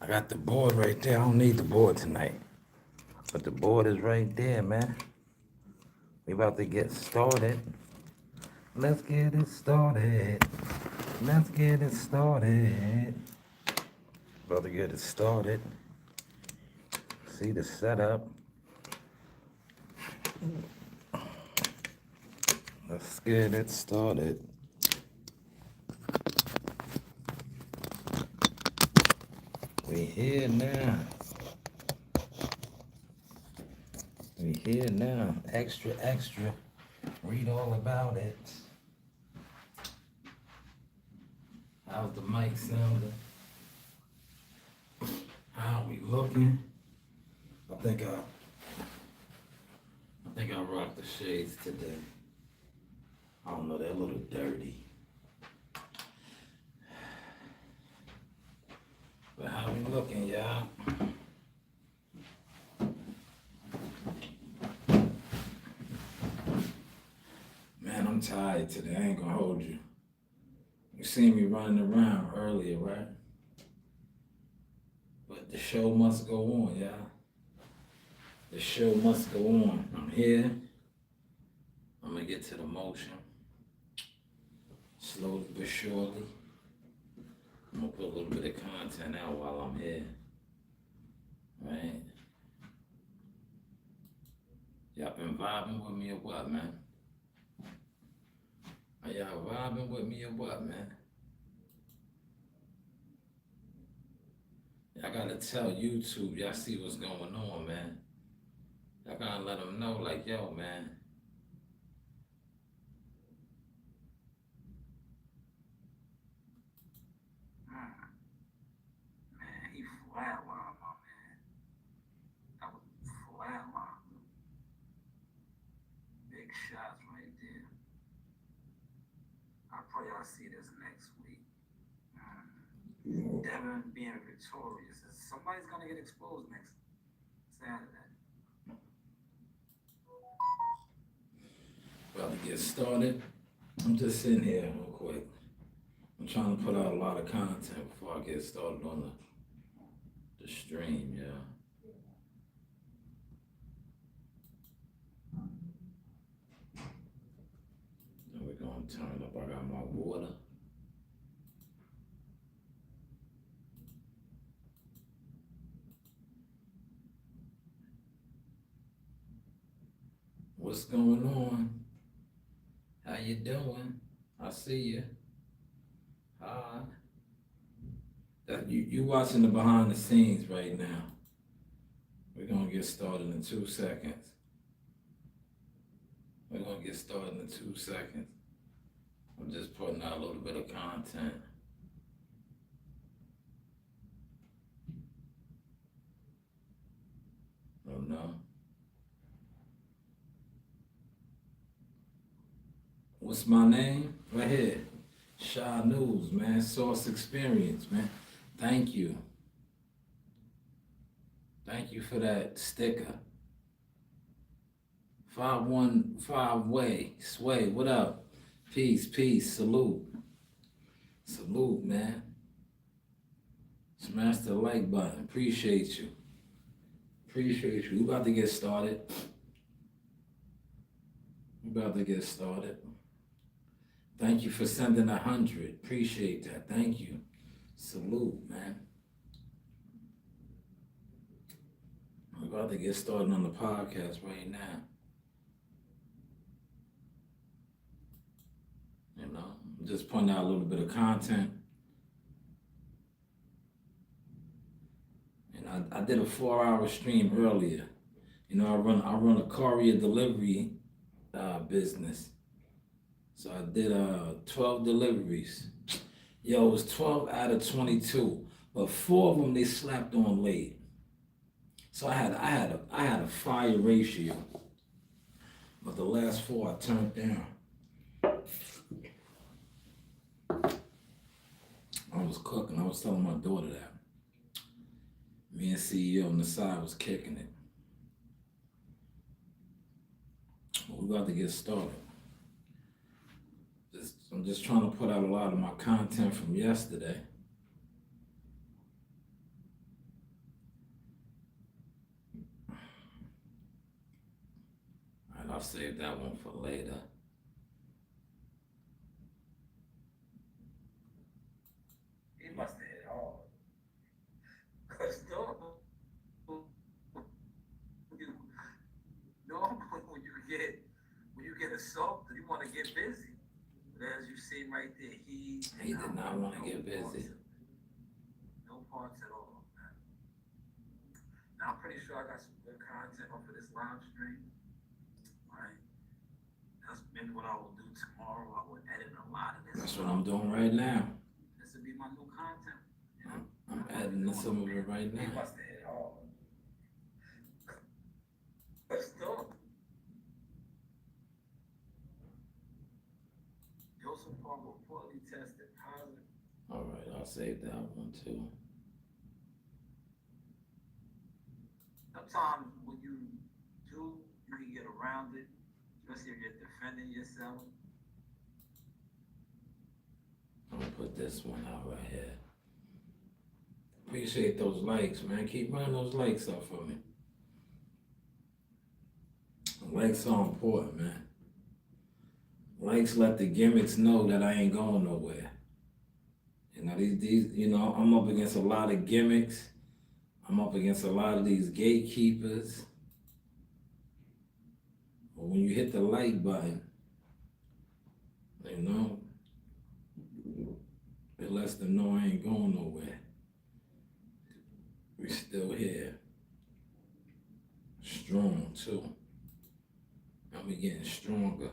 got the board right there. I don't need the board tonight. But the board is right there, man. We about to get started. Let's get it started. Let's get it started. About to get it started. See the setup. Let's get it started. We here now. We here now. Extra, extra. Read all about it. How's the mic sounding? How we looking? I think I rocked the shades today. I don't know, they're a little dirty. But how we looking, y'all? Man, I'm tired today. I ain't gonna hold you. You seen me running around earlier, right? But the show must go on, y'all. The show must go on. I'm here. I'm gonna get to the motion. Slowly but surely. I'm gonna put a little bit of content out while I'm here. Right? Y'all been vibing with me or what, man? Are y'all vibing with me or what, man? Y'all gotta tell YouTube, y'all see what's going on, man. Y'all gotta let them know, like, yo, man. Man, he flatlined, my man. That was flatline. Big shots right there. I pray I see this next week. Devin being victorious. Somebody's gonna get exposed next Saturday. About to get started. I'm just sitting here real quick. I'm trying to put out a lot of content before I get started on the stream, yeah. Then we're gonna turn up. I got my water. What's going on? How you doing? I see you. Hi. You watching the behind the scenes right now. We're gonna get started in 2 seconds. We're gonna get started in 2 seconds. I'm just putting out a little bit of content. Oh no. What's my name? Right here. Shanewz, man. Source Experience, man. Thank you. Thank you for that sticker. 515 way. Sway, what up? Peace, peace, salute. Salute, man. Smash the like button. Appreciate you. Appreciate you. We about to get started. We about to get started. Thank you for sending 100. Appreciate that. Thank you. Salute, man. We're about to get started on the podcast right now. You know, I'm just putting out a little bit of content. And I did a 4-hour stream earlier. You know, I run a courier delivery business. So I did 12 deliveries. Yo, it was 12 out of 22, but 4 of them they slapped on late. So I had a fire ratio, but the last 4 I turned down. I was cooking. I was telling my daughter that. Me and CEO on the side was kicking it. But we're about to get started. I'm just trying to put out a lot of my content from yesterday. I'll save that one for later. He must have hit hard. Cause you, normally when you get assaulted, you want to get busy. But as you see right there, He did not want to get busy. No parts at all, man. Now I'm pretty sure I got some good content off of this live stream. Right. That's maybe what I will do tomorrow. I will edit a lot of this. That's what I'm doing right now. This will be my new content. You know? I'm adding some of it right He now. must have hit hard. But still, Joseph Parker reportedly tested positive. All right, I'll save that one too. Sometimes when you can get around it, especially if you're defending yourself. I'm gonna put this one out right here. Appreciate those likes, man. Keep running those likes up for me. Likes are important, man. Likes let the gimmicks know that I ain't going nowhere. You know, these, you know, I'm up against a lot of gimmicks. I'm up against a lot of these gatekeepers. But when you hit the like button, you know, it lets them know I ain't going nowhere. We still here. Strong too. And we getting stronger.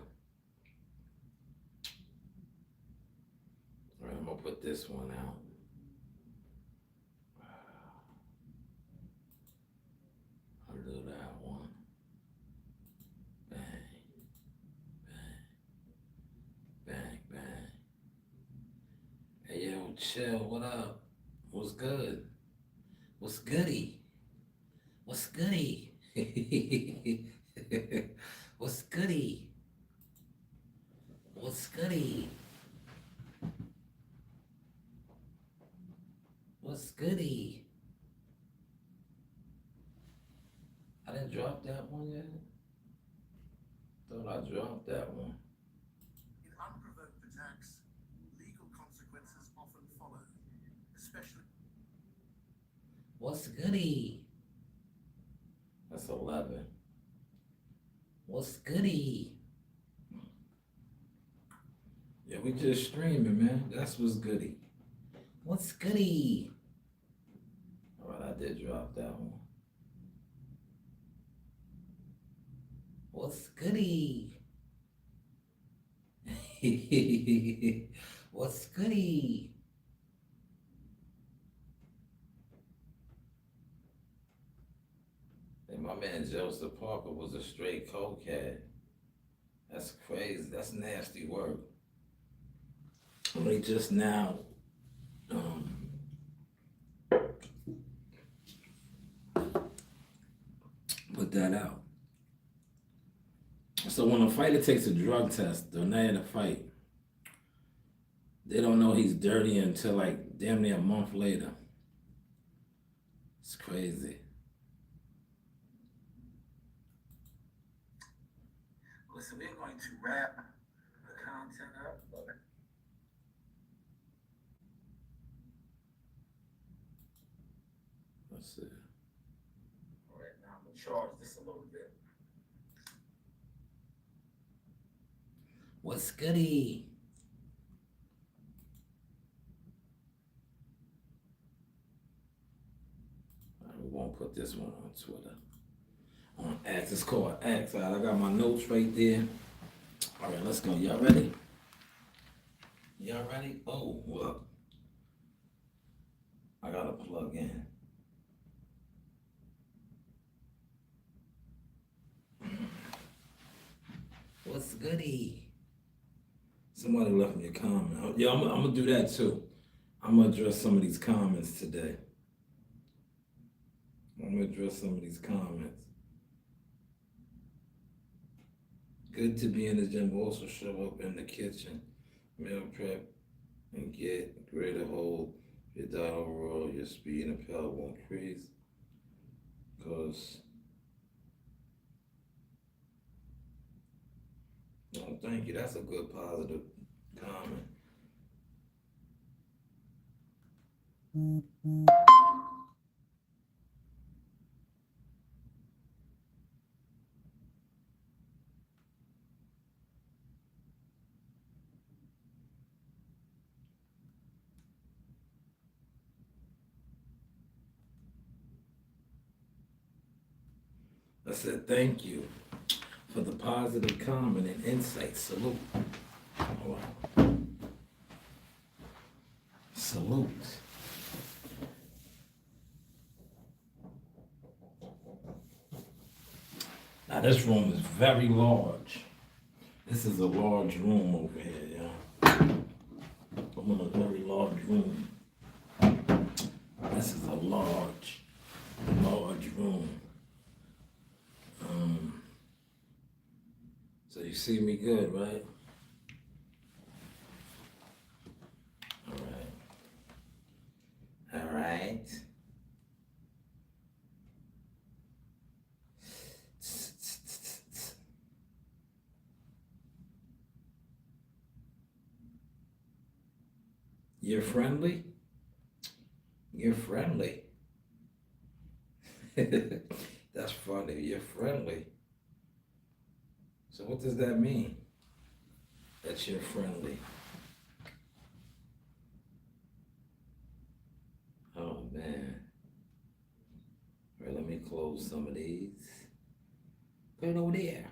All right, I'm gonna put this one out. I'll do that one. Bang, bang, bang, bang. Hey yo, chill, what up? What's good? What's goody? What's goody? What's goody? What's goody? What's goody? I didn't drop that one yet. Thought I dropped that one. In unprovoked attacks, legal consequences often follow, especially. What's goody? That's 11. What's goody? Yeah, we just streaming, man. That's what's goody. What's goody? All right, I did drop that one. What's goody? What's goody? And my man Joseph Parker was a straight cokehead. That's crazy. That's nasty work. Only just now put that out. So when a fighter takes a drug test, they're not in a fight. They don't know he's dirty until like damn near a month later. It's crazy. Listen, we're going to wrap the content up. Let's see. All right, now I'm going to charge this a little bit. What's goody? We won't put this one on Twitter. On X, it's called X. All right, I got my notes right there. All right, let's go. Y'all ready? Y'all ready? Oh, well. I gotta plug in. What's goody? Somebody left me a comment. Yeah, I'm gonna do that too. I'm gonna address some of these comments today. I'm gonna address some of these comments. Good to be in the gym, also show up in the kitchen, meal prep, and get greater hold. Your diet overall, your speed and power will increase. Because thank you. That's a good positive comment. I said thank you for the positive comment and insight. Salute. Oh, wow. Salute. Now this room is very large. This is a large room over here, y'all. I'm in a very large room. This is a large room. So you see me good, right? All right. You're friendly? You're friendly. That's funny. You're friendly. So what does that mean? That you're friendly. Oh man. All right, let me close some of these. Put it over there.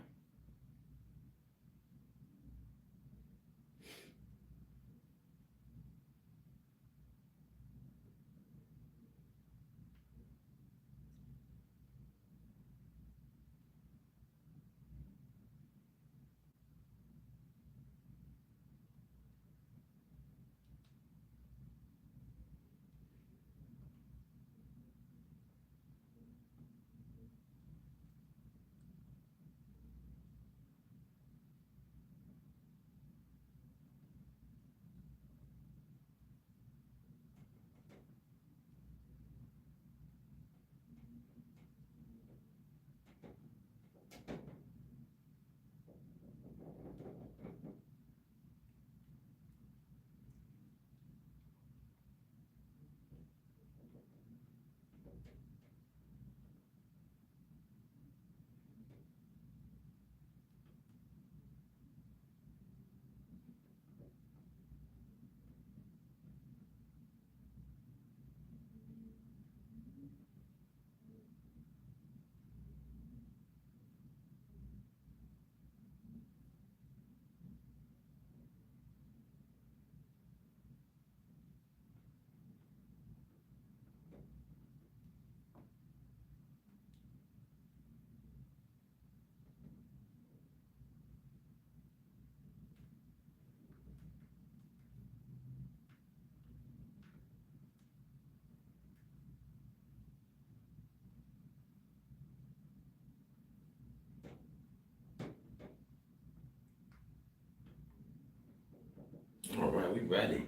All right, we ready.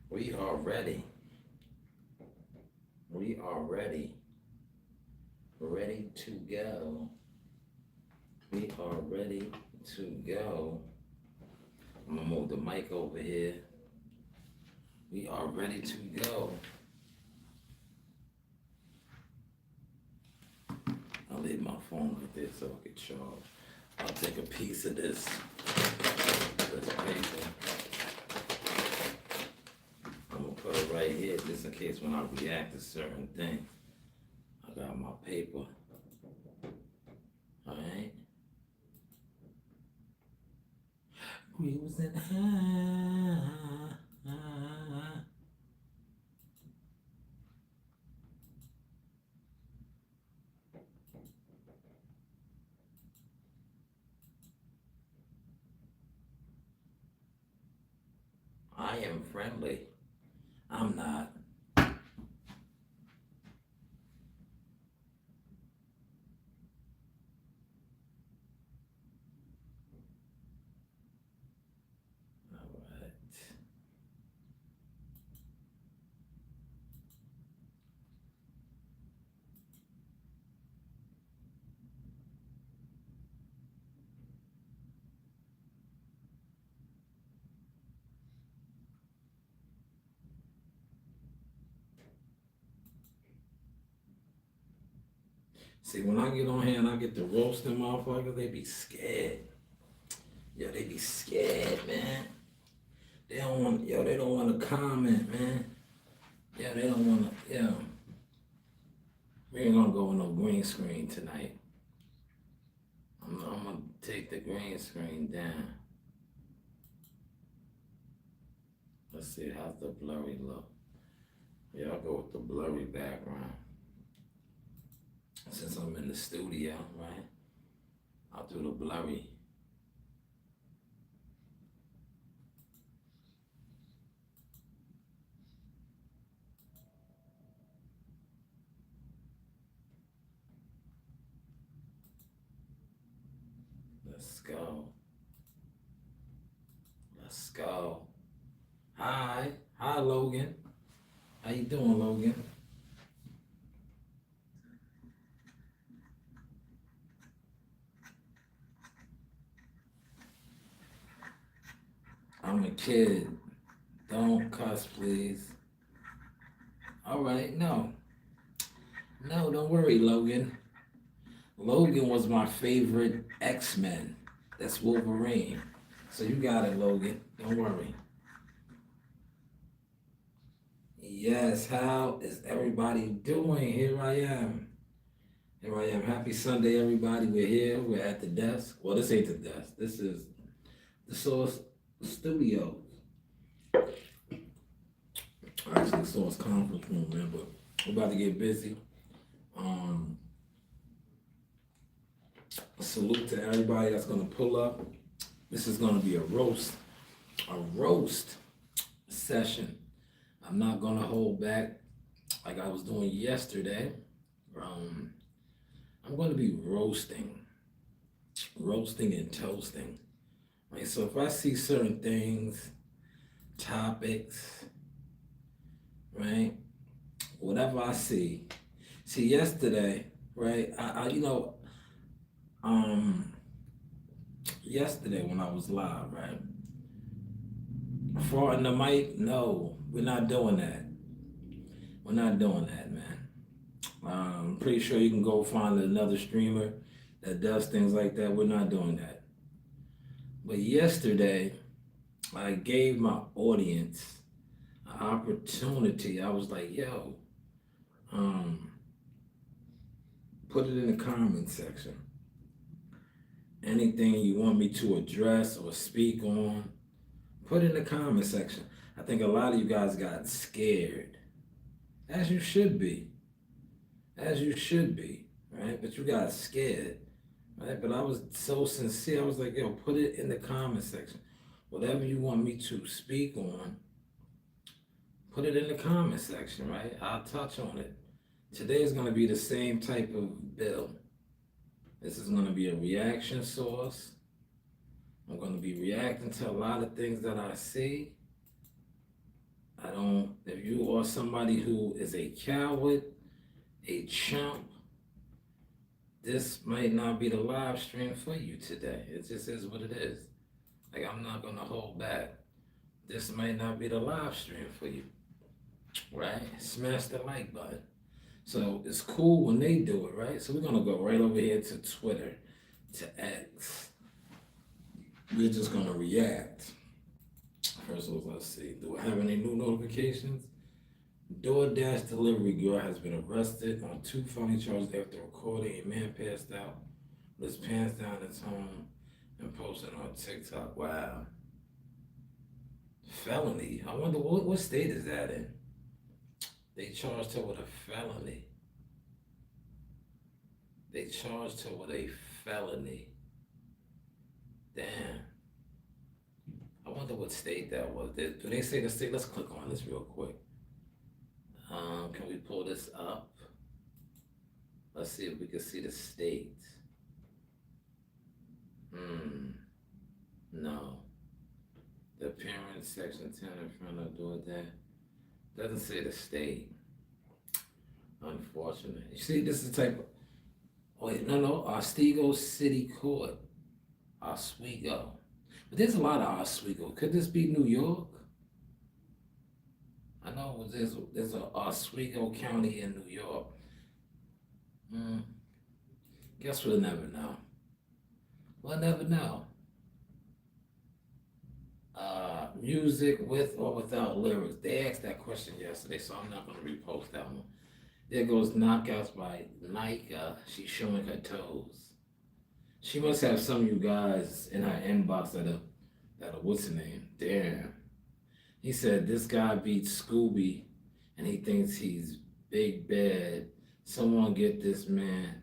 We are ready. We are ready. Ready to go. We are ready to go. I'm gonna move the mic over here. We are ready to go. I'll leave my phone right there so I can charge. I'll take a piece of this paper. I'm gonna put it right here just in case when I react to certain things. I got my paper. Alright. We was in high. I am friendly. I'm not. Alright. See, when I get on here and I get to roast them motherfuckers, they be scared. Yo, they be scared, man. They don't want to comment, man. Yeah, they don't want to, yeah. We ain't gonna go with no green screen tonight. I'm gonna take the green screen down. Let's see, how's the blurry look? Yeah, I'll go with the blurry background. Since I'm in the studio, right? I'll do the blurry. Let's go. Let's go. Hi. Hi, Logan. How you doing, Logan? I'm a kid. Don't cuss, please. All right, no. No, don't worry, Logan. Logan was my favorite X-Men. That's Wolverine. So you got it, Logan. Don't worry. Yes, how is everybody doing? Here I am. Here I am. Happy Sunday, everybody. We're here. We're at the desk. Well, this ain't the desk. This is the Source Studios. Actually, Source Conference Room, man. But we're about to get busy. Salute to everybody that's gonna pull up. This is gonna be a roast session. I'm not gonna hold back like I was doing yesterday. I'm gonna be roasting and toasting. Right? So if I see certain things, topics, right? Whatever I see yesterday, right? Yesterday when I was live, right? Farting the mic, no, we're not doing that. We're not doing that, man. I'm pretty sure you can go find another streamer that does things like that. We're not doing that. But yesterday, I gave my audience an opportunity. I was like, yo, put it in the comment section. Anything you want me to address or speak on, put it in the comment section. I think a lot of you guys got scared, as you should be. As you should be, right? But you got scared, right? But I was so sincere. I was like, yo, put it in the comment section. Whatever you want me to speak on, put it in the comment section, right? I'll touch on it. Today is going to be the same type of bill. This is going to be a reaction source. I'm going to be reacting to a lot of things that I see. If you are somebody who is a coward, a chump, this might not be the live stream for you today. It just is what it is. Like, I'm not going to hold back. This might not be the live stream for you, right? Smash the like button. So it's cool when they do it, right? So we're going to go right over here to Twitter, to X. We're just going to react. First of all, let's see. Do I have any new notifications? DoorDash delivery girl has been arrested on 2 felony charges after recording a man passed out with his pants down at his home and posted on TikTok. Wow. Felony. I wonder what state is that in? They charged her with a felony. They charged her with a felony. Damn. I wonder what state that was. Do they say the state? Let's click on this real quick. Can we pull this up? Let's see if we can see the state. No. The appearance section 10 in front of DoorDash. Doesn't say the state. Unfortunate. You see, this is the type of. Wait, no. Oswego City Court. Oswego. But there's a lot of Oswego. Could this be New York? I know there's a Oswego County in New York. Guess we'll never know. We'll never know. Music with or without lyrics. They asked that question yesterday, so I'm not going to repost that one. There goes Knockouts by Nika. She's showing her toes. She must have some of you guys in her inbox that are what's her name? Damn. He said this guy beats Scooby and he thinks he's big bad. Someone get this man.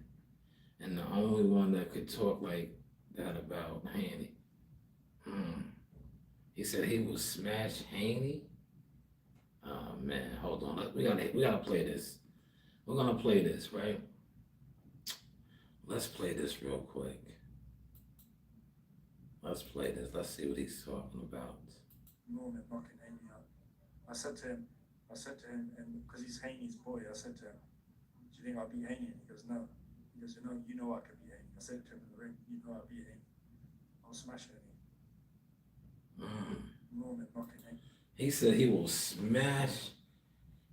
And the only one that could talk like that about Haney. He said he will smash Haney. Oh man, hold on. We gotta play this. We're gonna play this, right? Let's play this real quick. Let's play this. Let's see what he's talking about. Norman knocking Haney out. I said to him, and because he's Haney's boy, I said to him, "Do you think I'll beat Haney?" And he goes, "No." He goes, you know I could beat Haney." I said to him in the ring, "You know I'll beat Haney. I'll smash Haney." Norman knocking Haney. He said he will smash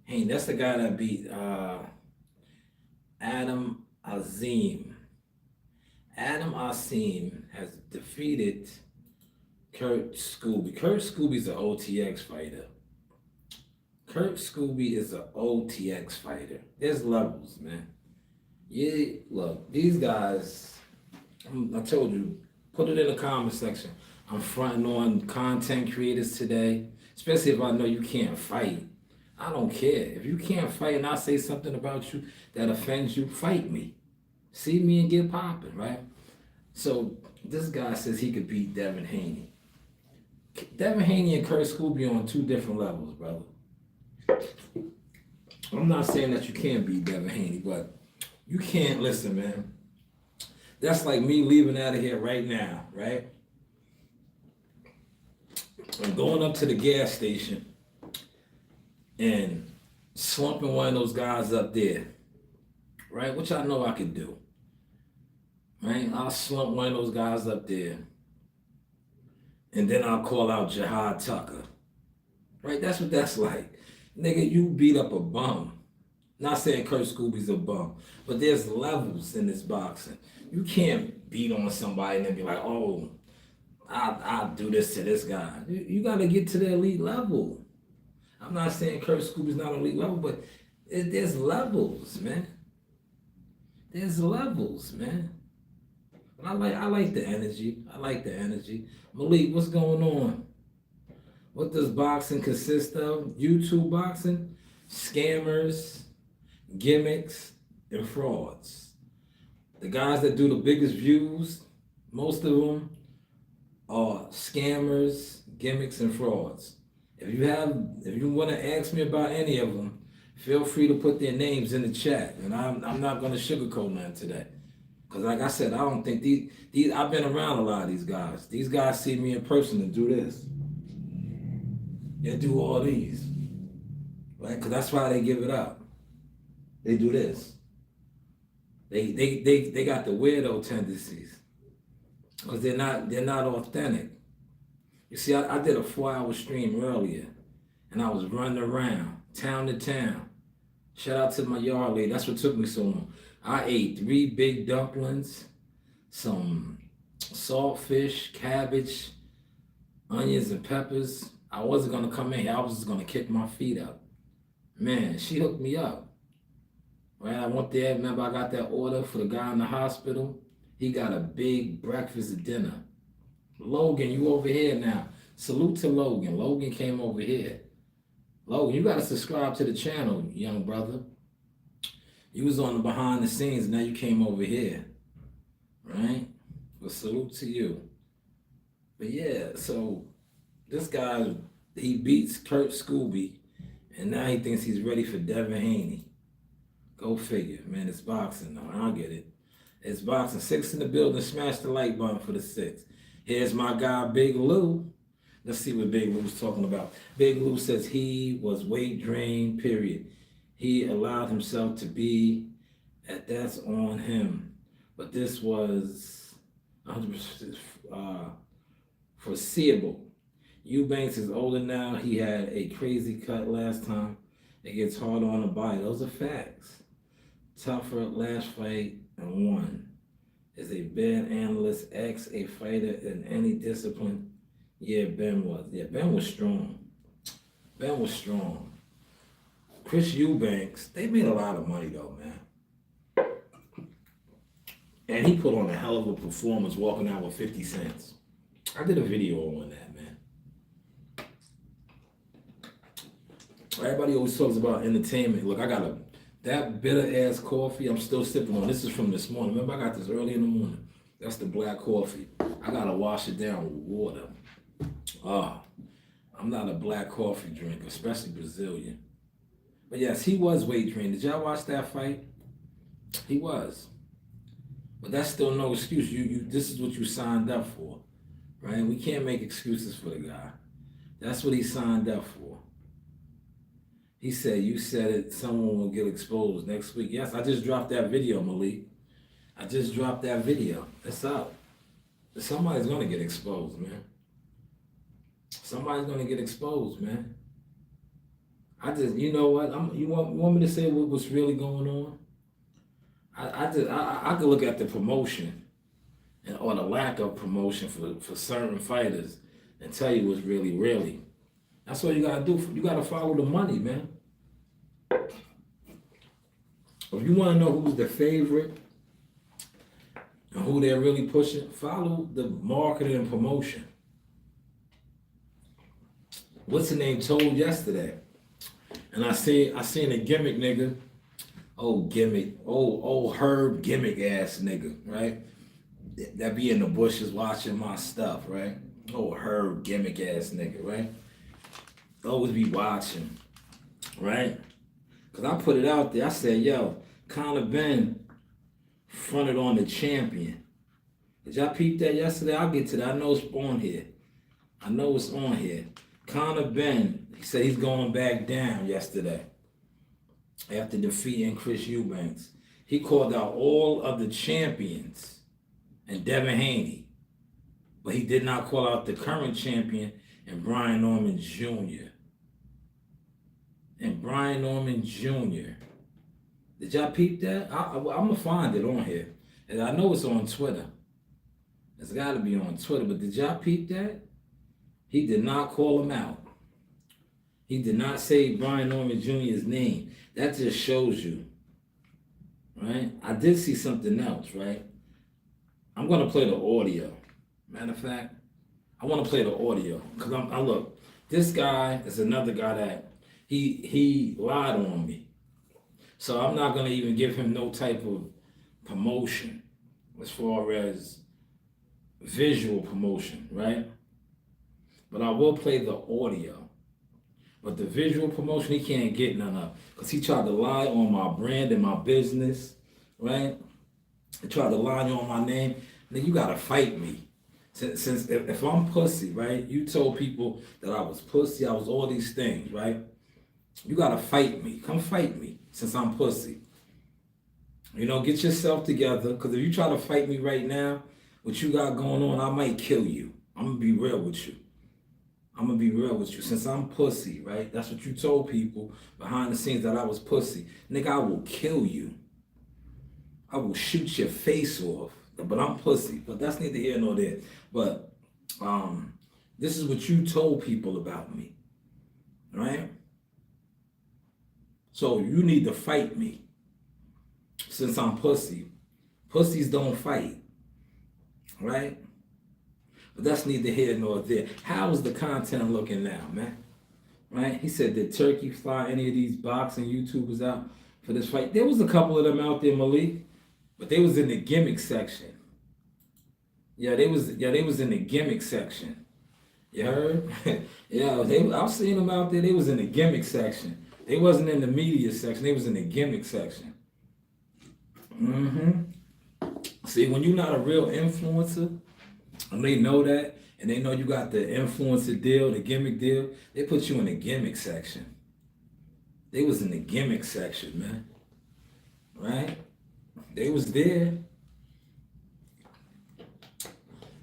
Haney. That's the guy that beat Adam Azim. Adam Azim has defeated Kurt Scooby. Kurt Scooby's an OTX fighter. Kurt Scooby is an OTX fighter. There's levels, man. Yeah, look, these guys, I told you, put it in the comment section. I'm fronting on content creators today, especially if I know you can't fight. I don't care. If you can't fight and I say something about you that offends you, fight me. See me and get popping, right? So this guy says he could beat Devin Haney. Devin Haney and Kurt Scooby on two different levels, brother. I'm not saying that you can't beat Devin Haney, but you can't listen, man. That's like me leaving out of here right now, right? I'm going up to the gas station and slumping one of those guys up there, right? Which I know I can do, right? I'll slump one of those guys up there and then I'll call out Jihad Tucker, right? That's what that's like. Nigga, you beat up a bum. Not saying Kurt Scooby's a bum, but there's levels in this boxing. You can't beat on somebody and then be like, oh, I'll do this to this guy. You got to get to the elite level. I'm not saying Kurt Scooby's not elite level, but there's levels, man. There's levels, man. I like the energy. I like the energy. Malik, what's going on? What does boxing consist of? YouTube boxing, scammers, gimmicks, and frauds. The guys that do the biggest views, most of them are scammers, gimmicks, and frauds. If you want to ask me about any of them, feel free to put their names in the chat, and I'm not going to sugarcoat nothing today. Because like I said, I don't think these I've been around a lot of these guys. These guys see me in person and do this. They do all these, right? Because that's why they give it up. They do this. They got the weirdo tendencies because they're not authentic. You see, I did a 4-hour stream earlier, and I was running around town to town. Shout out to my yard lady. That's what took me so long. I ate 3 big dumplings, some saltfish, cabbage, onions, and peppers. I wasn't gonna come in here. I was just gonna kick my feet up. Man, she hooked me up. Right, I went there. Remember, I got that order for the guy in the hospital. He got a big breakfast and dinner. Logan, you over here now. Salute to Logan. Logan came over here. Logan, you gotta subscribe to the channel, young brother. You was on the behind the scenes. Now you came over here, right? Well, salute to you. But yeah, so this guy, he beats Kurt Scooby, and now he thinks he's ready for Devin Haney. Go figure, man. It's boxing, though. I get it. It's boxing. 6 in the building. Smash the like button for the 6. Here's my guy, Big Lou. Let's see what Big Lou's talking about. Big Lou says he was weight drained, period. He allowed himself to be, that's on him. But this was 100% foreseeable. Eubanks is older now. He had a crazy cut last time. It gets harder on the body. Those are facts. Tougher last fight and won. Is a bad analyst, ex a fighter in any discipline? Yeah, Ben was. Yeah, Ben was strong. Ben was strong. Chris Eubanks, they made a lot of money though, man. And he put on a hell of a performance walking out with 50 cents. I did a video on that, man. Everybody always talks about entertainment. Look, I got that bitter ass coffee I'm still sipping on. This is from this morning. Remember, I got this early in the morning. That's the black coffee. I gotta wash it down with water. I'm not a black coffee drinker, especially Brazilian. But yes, he was weight training. Did y'all watch that fight? He was. But that's still no excuse. This is what you signed up for, right? We can't make excuses for the guy. That's what he signed up for. He said, you said it, someone will get exposed next week. Yes, I just dropped that video, Malik. I just dropped that video. It's out. Somebody's gonna get exposed, man. Somebody's gonna get exposed, man. You know what? You want me to say what's really going on? I could look at the promotion or the lack of promotion for certain fighters and tell you what's really. That's what you gotta do. You gotta follow the money, man. If you wanna know who's the favorite and who they're really pushing, follow the marketing and promotion. What's the name told yesterday? And I seen a Gimmick nigga. Oh, Gimmick. Oh, Herb Gimmick ass nigga, right? That be in the bushes watching my stuff, right? Oh, Herb Gimmick ass nigga, right? Always be watching, right? Because I put it out there. I said, yo, Conor Ben fronted on the champion. Did y'all peep that yesterday? I'll get to that. I know it's on here. Conor Ben, he said he's going back down yesterday after defeating Chris Eubanks. He called out all of the champions and Devin Haney, but he did not call out the current champion and Brian Norman Jr. Did y'all peep that? I'm going to find it on here. And I know it's on Twitter. It's got to be on Twitter, but did y'all peep that? He did not call him out. He did not say Brian Norman Jr.'s name. That just shows you, right? I did see something else, right? I'm going to play the audio. Matter of fact, I want to play the audio. Because I look, this guy is another guy that he lied on me. So I'm not going to even give him no type of promotion as far as visual promotion, right? But I will play the audio. But the visual promotion, he can't get none of. Because he tried to lie on my brand and my business, right? He tried to lie on my name. Then you got to fight me. Since if I'm pussy, right? You told people that I was pussy, I was all these things, right? You got to fight me. Come fight me since I'm pussy. You know, get yourself together. Because if you try to fight me right now, what you got going on, I might kill you. I'm going to be real with you. Since I'm pussy, right? That's what you told people behind the scenes, that I was pussy. Nigga, I will kill you. I will shoot your face off. But I'm pussy. But that's neither here nor there. But this is what you told people about me. Right? So you need to fight me. Since I'm pussy. Pussies don't fight. Right? But that's neither here nor there. How is the content looking now, man? Right? He said, did Turkey fly any of these boxing YouTubers out for this fight? There was a couple of them out there, Malik, but they was in the gimmick section. Yeah, they was in the gimmick section. You heard? Yeah, I was seeing them out there. They was in the gimmick section. They wasn't in the media section. They was in the gimmick section. See, when you're not a real influencer, and they know that, and they know you got the influencer deal, the gimmick deal, they put you in the gimmick section. They was in the gimmick section, man. Right? They was there.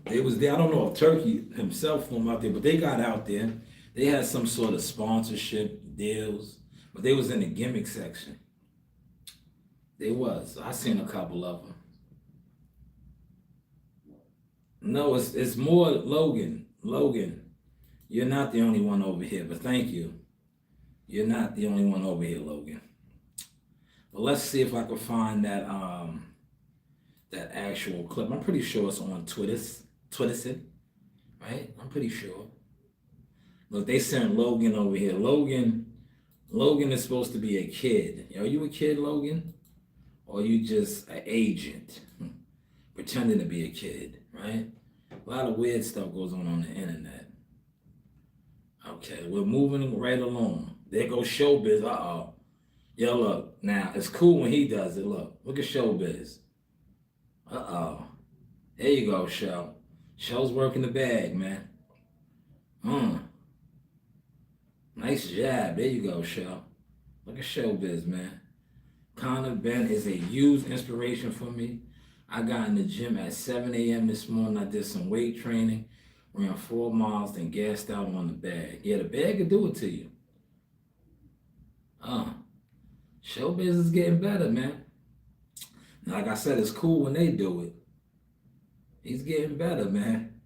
I don't know if Turkey himself flew out there, but they got out there. They had some sort of sponsorship deals, but they was in the gimmick section. They was. I seen a couple of them. No, it's more Logan. Logan, you're not the only one over here, but thank you. You're not the only one over here, Logan. But let's see if I can find that actual clip. I'm pretty sure it's on Twitter, right? I'm pretty sure. Look, they sent Logan over here. Logan is supposed to be a kid. Are you a kid, Logan? Or are you just an agent pretending to be a kid, right? A lot of weird stuff goes on the internet. Okay, we're moving right along. There goes Showbiz. Uh-oh. Yo, look. Now, it's cool when he does it. Look at Showbiz. Uh-oh. There you go, Show. Show's working the bag, man. Nice job. There you go, Show. Look at Showbiz, man. Connor Ben is a huge inspiration for me. I got in the gym at 7 a.m. this morning. I did some weight training, ran 4 miles, then gassed out on the bag. Yeah, the bag could do it to you. Showbiz is getting better, man. Now, like I said, it's cool when they do it. He's getting better, man.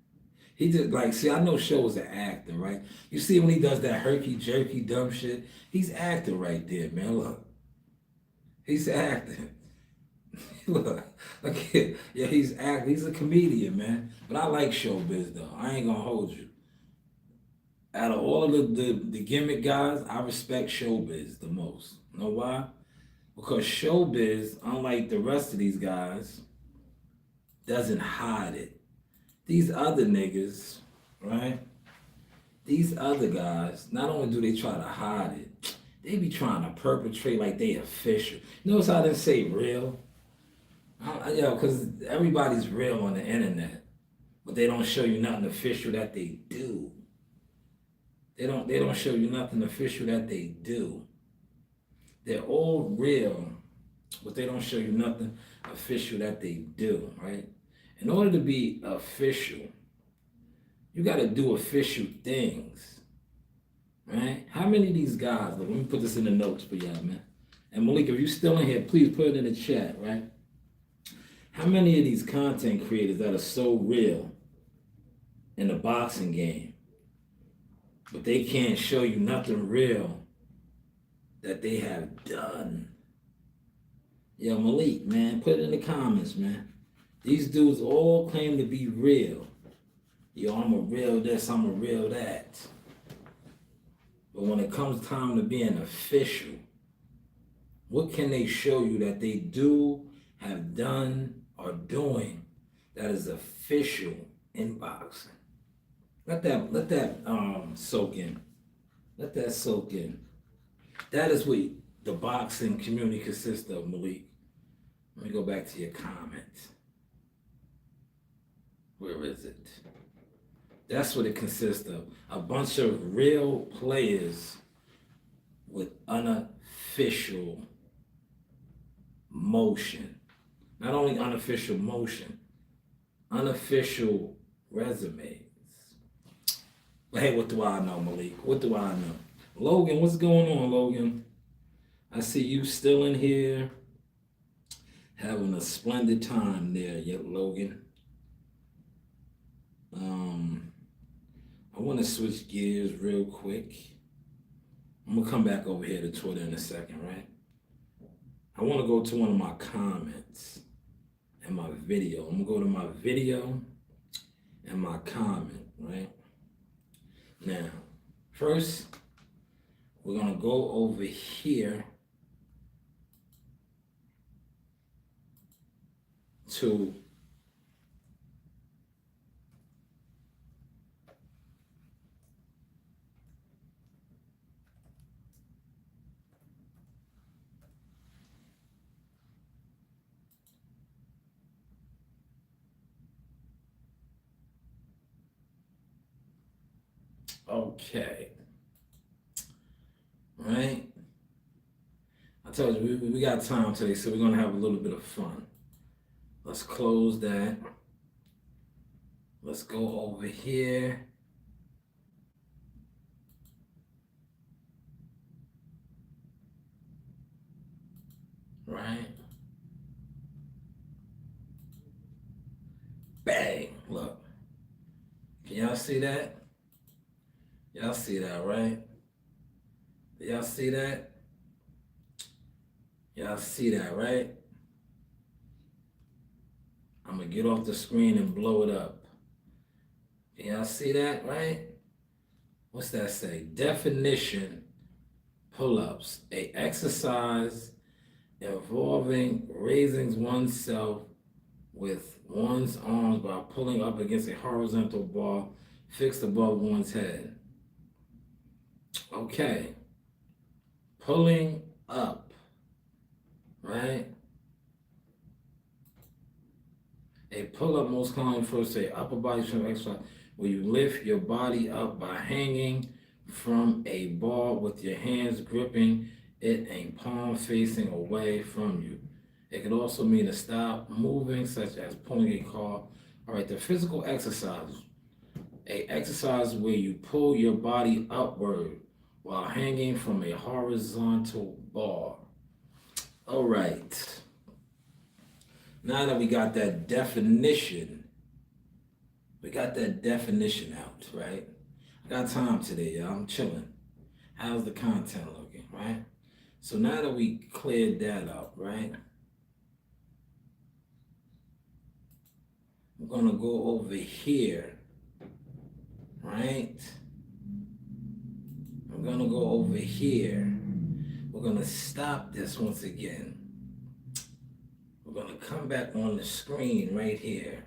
He just, like, see, I know Show is an actor, right? You see when he does that herky-jerky dumb shit? He's acting right there, man. Look. He's acting. Look here. Yeah, he's acting. He's a comedian, man. But I like Showbiz, though. I ain't gonna hold you. Out of all of the Gimmick guys, I respect Showbiz the most. You know why? Because Showbiz, unlike the rest of these guys, doesn't hide it. These other niggas, right? These other guys, not only do they try to hide it, they be trying to perpetrate like they official. Notice I didn't say real? Because everybody's real on the internet, but they don't show you nothing official that they do. They don't show you nothing official that they do. They're all real, but they don't show you nothing official that they do, right? In order to be official, you got to do official things, right? How many of these guys, look, let me put this in the notes for y'all, man. And Malik, if you're still in here, please put it in the chat, right? How many of these content creators that are so real in the boxing game, but they can't show you nothing real that they have done? Yo, Malik, man, put it in the comments, man. These dudes all claim to be real. Yo, I'm a real this, I'm a real that. But when it comes time to being official, what can they show you that they do, have done, or doing that is official in boxing? Let that soak in. Let that soak in. That is what the boxing community consists of, Malik. Let me go back to your comments. Where is it? That's what it consists of. A bunch of real players with unofficial motion. Not only unofficial motion, unofficial resumes. But hey, what do I know, Malik? What do I know? Logan, what's going on, Logan? I see you still in here having a splendid time there, Logan. I want to switch gears real quick. I'm going to come back over here to Twitter in a second, right? I want to go to one of my comments and my video. I'm going to go to my video and my comment, right? Now, first, we're going to go over here to okay. Right? I told you, we got time today, so we're going to have a little bit of fun. Let's close that. Let's go over here. Right? Bang. Look. see that? Y'all see that, right? Y'all see that? Y'all see that, right? I'm gonna get off the screen and blow it up. Y'all see that, right? What's that say? Definition, pull-ups, a exercise involving raising oneself with one's arms by pulling up against a horizontal bar fixed above one's head. Okay. Pulling up, right? A pull-up most commonly refers to an upper body strength exercise where you lift your body up by hanging from a bar with your hands gripping it and palm facing away from you. It can also mean to stop moving, such as pulling a car. All right, the physical exercise. A exercise where you pull your body upward while hanging from a horizontal bar. All right. Now that we got that definition out, right? I got time today, y'all. I'm chilling. How's the content looking, right? So now that we cleared that up, right? I'm gonna go over here, right? I'm gonna go over here. We're gonna stop this once again. We're gonna come back on the screen right here.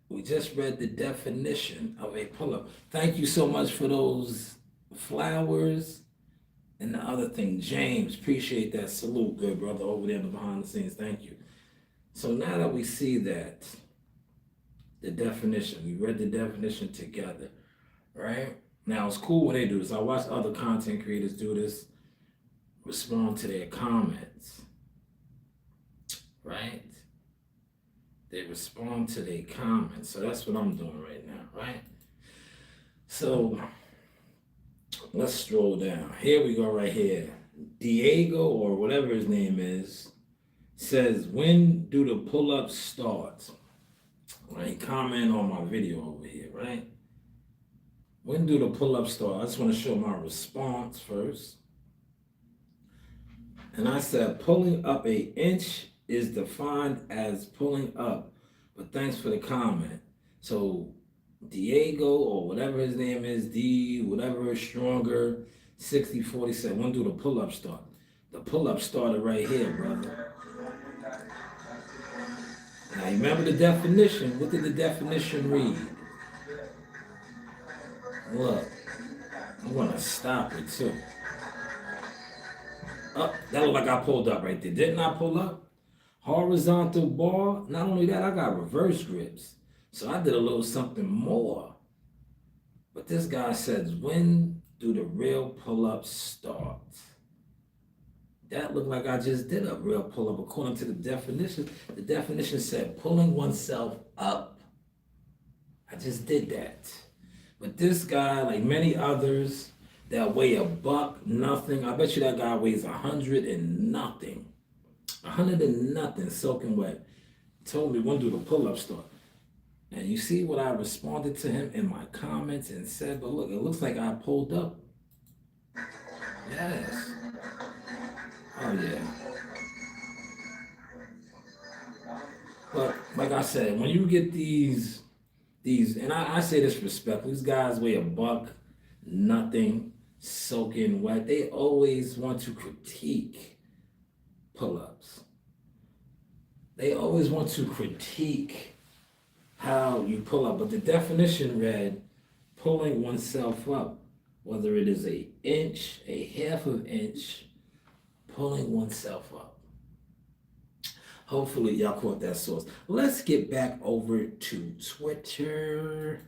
We just read the definition of a pull-up. Thank you so much for those flowers and the other thing. James, appreciate that. Salute, good brother, over there in the behind the scenes. Thank you. So now that we see that, the definition, we read the definition together, right? Now it's cool when they do this. I watch other content creators do this, respond to their comments, right? They respond to their comments. So that's what I'm doing right now, right? So let's stroll down. Here we go right here. Diego, or whatever his name is, says, when do the pull-ups start? Right? Comment on my video over here, right? When do the pull-ups start? I just want to show my response first. And I said, pulling up an inch is defined as pulling up. But thanks for the comment. So Diego, or whatever his name is, D, whatever is stronger, 6040 said, when do the pull-ups start? The pull-up started right here, brother. Now remember the definition. What did the definition read? Look, I'm gonna stop it too. Up, that looked like I pulled up right there. Didn't I pull up? Horizontal bar. Not only that, I got reverse grips. So I did a little something more. But this guy says, when do the real pull-ups start? That looked like I just did a real pull-up according to the definition. The definition said pulling oneself up. I just did that. But this guy, like many others that weigh a buck, nothing. I bet you that guy weighs 100 and nothing. 100 and nothing, soaking wet. Told me when do the pull-up start. And you see what I responded to him in my comments and said, but look, it looks like I pulled up. Yes. Oh yeah. But like I said, when you get these, and I say this respectfully, these guys weigh a buck, nothing, soaking wet. They always want to critique pull-ups. They always want to critique how you pull up. But the definition read, pulling oneself up, whether it is an inch, a half of inch, pulling oneself up. Hopefully y'all caught that source. Let's get back over to Twitter.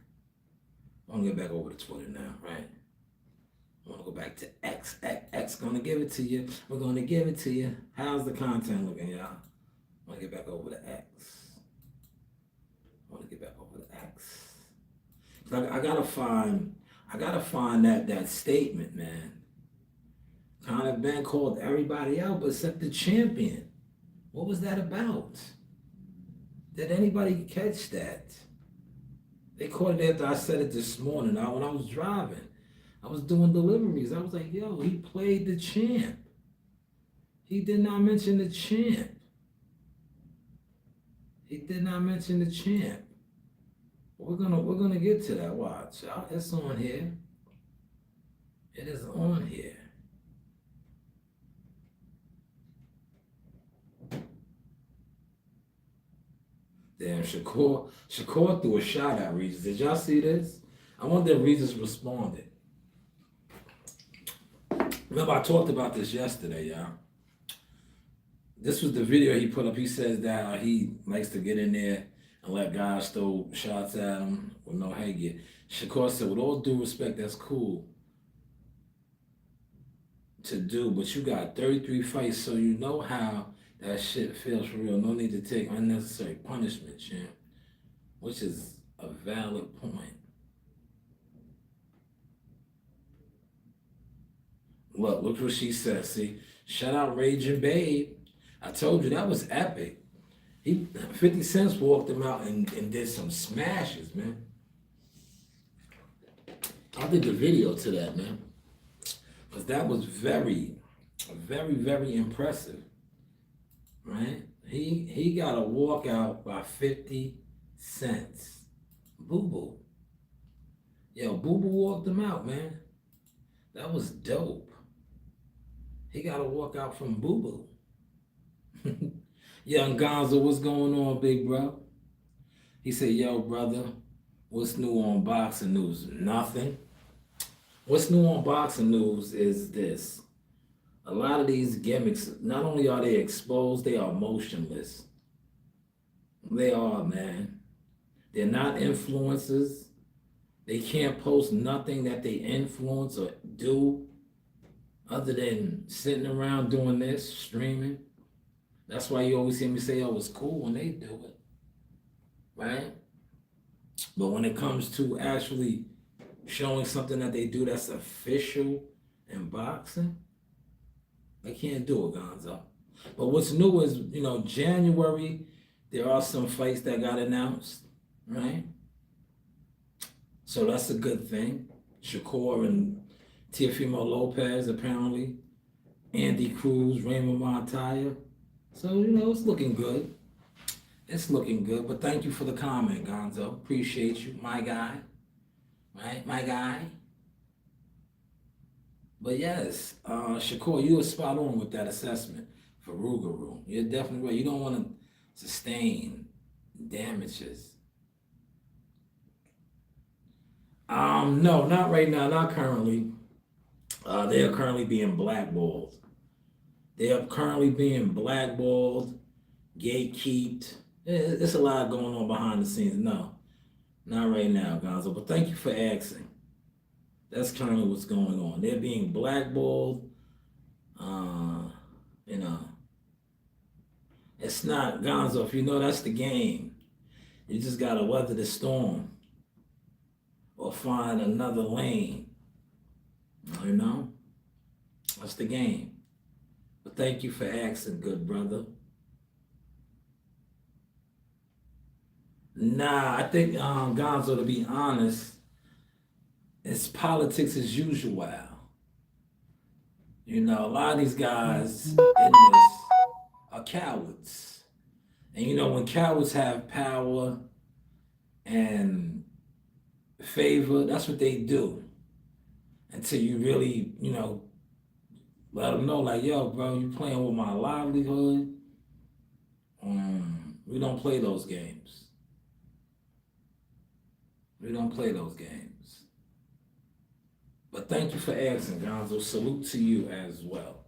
I'm gonna get back over to Twitter now, right? I want to go back to X. X gonna give it to you. We're gonna give it to you. How's the content looking, y'all? I want to get back over to X. I gotta find that statement, man. Kind of been called everybody out, but except the champion. What was that about? Did anybody catch that? They caught it after I said it this morning. When I was driving, I was doing deliveries. I was like, yo, he played the champ. He did not mention the champ. He did not mention the champ. We're gonna get to that. Watch. It's on here. It is on here. Damn, Shakur threw a shot at Regis. Did y'all see this? I wonder if Regis responded. Remember, I talked about this yesterday, y'all. This was the video he put up. He says that he likes to get in there and let guys throw shots at him with no headgear. Shakur said, with all due respect, that's cool to do, but you got 33 fights, so you know how that shit feels for real. No need to take unnecessary punishment, champ. Which is a valid point. Look what she said. See, shout out Raging Babe. I told you that was epic. 50 Cent walked him out and did some smashes, man. I did the video to that, man. Because that was very, very, very impressive. Right? He got a walkout by 50 cents. Boo-boo. Yo, Boo-boo walked him out, man. That was dope. He got a walkout from Boo-boo. Young Gonzo, what's going on, big bro? He said, yo, brother, what's new on boxing news? Nothing. What's new on boxing news is this. A lot of these gimmicks, not only are they exposed, they are motionless. They are, man. They're not influencers. They can't post nothing that they influence or do other than sitting around doing this, streaming. That's why you always hear me say, oh, it's cool when they do it, right? But when it comes to actually showing something that they do that's official in boxing, they can't do it, Gonzo. But what's new is, January, there are some fights that got announced, right? So that's a good thing. Shakur and Teofimo Lopez, apparently. Andy Cruz, Raymond Montaya. So, it's looking good. It's looking good. But thank you for the comment, Gonzo. Appreciate you, my guy. Right? My guy. But yes, Shakur, you were spot on with that assessment for Rougarou. You're definitely right. You don't want to sustain damages. No, not right now, not currently. They are currently being blackballed. They are currently being blackballed, gatekeeped. It's a lot going on behind the scenes. No, not right now, Gonzo. But thank you for asking. That's currently what's going on. They're being blackballed. It's not, Gonzo, if you know that's the game, you just got to weather the storm or find another lane. That's the game. But thank you for asking, good brother. Nah, I think, Gonzo, to be honest, it's politics as usual. A lot of these guys in this are cowards. And when cowards have power and favor, that's what they do. Until you really, let them know, like, yo, bro, you playing with my livelihood. We don't play those games. We don't play those games. But thank you for asking, Gonzo. Salute to you as well.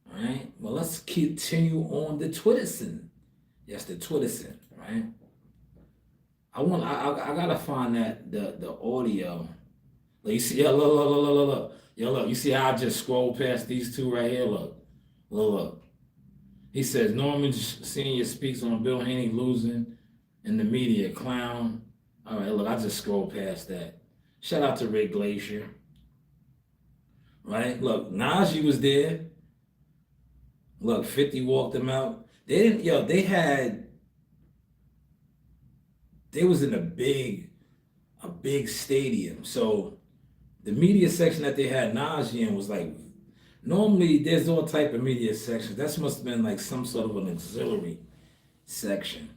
All right? Well, let's continue on the Twitterson. Yes, the Twitterson, right? I gotta find the audio. Like, you see, look. Yo, look, you see how I just scrolled past these two right here? Look. He says, Norman Sr. speaks on Bill Haney losing in the media, clown. All right, look, I just scrolled past that. Shout out to Rick Glacier. Right? Look, Najee was there. Look, 50 walked him out. They was in a big a big stadium. So the media section that they had Najee in was like, normally there's all type of media sections. That must have been like some sort of an auxiliary section.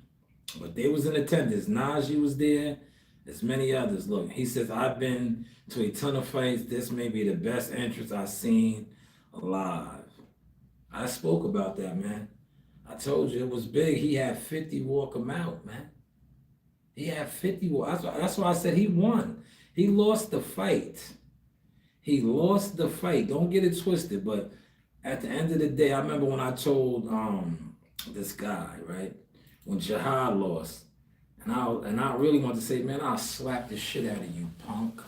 But they was in attendance. Najee was there. There's many others. Look, he says, I've been to a ton of fights. This may be the best entrance I've seen live. I spoke about that, man. I told you it was big. He had 50 walk him out, man. He had 50 walk. That's why I said he won. He lost the fight. He lost the fight. Don't get it twisted. But at the end of the day, I remember when I told this guy, right? When Jihad lost. And I really wanted to say, man, I'll slap the shit out of you, punk.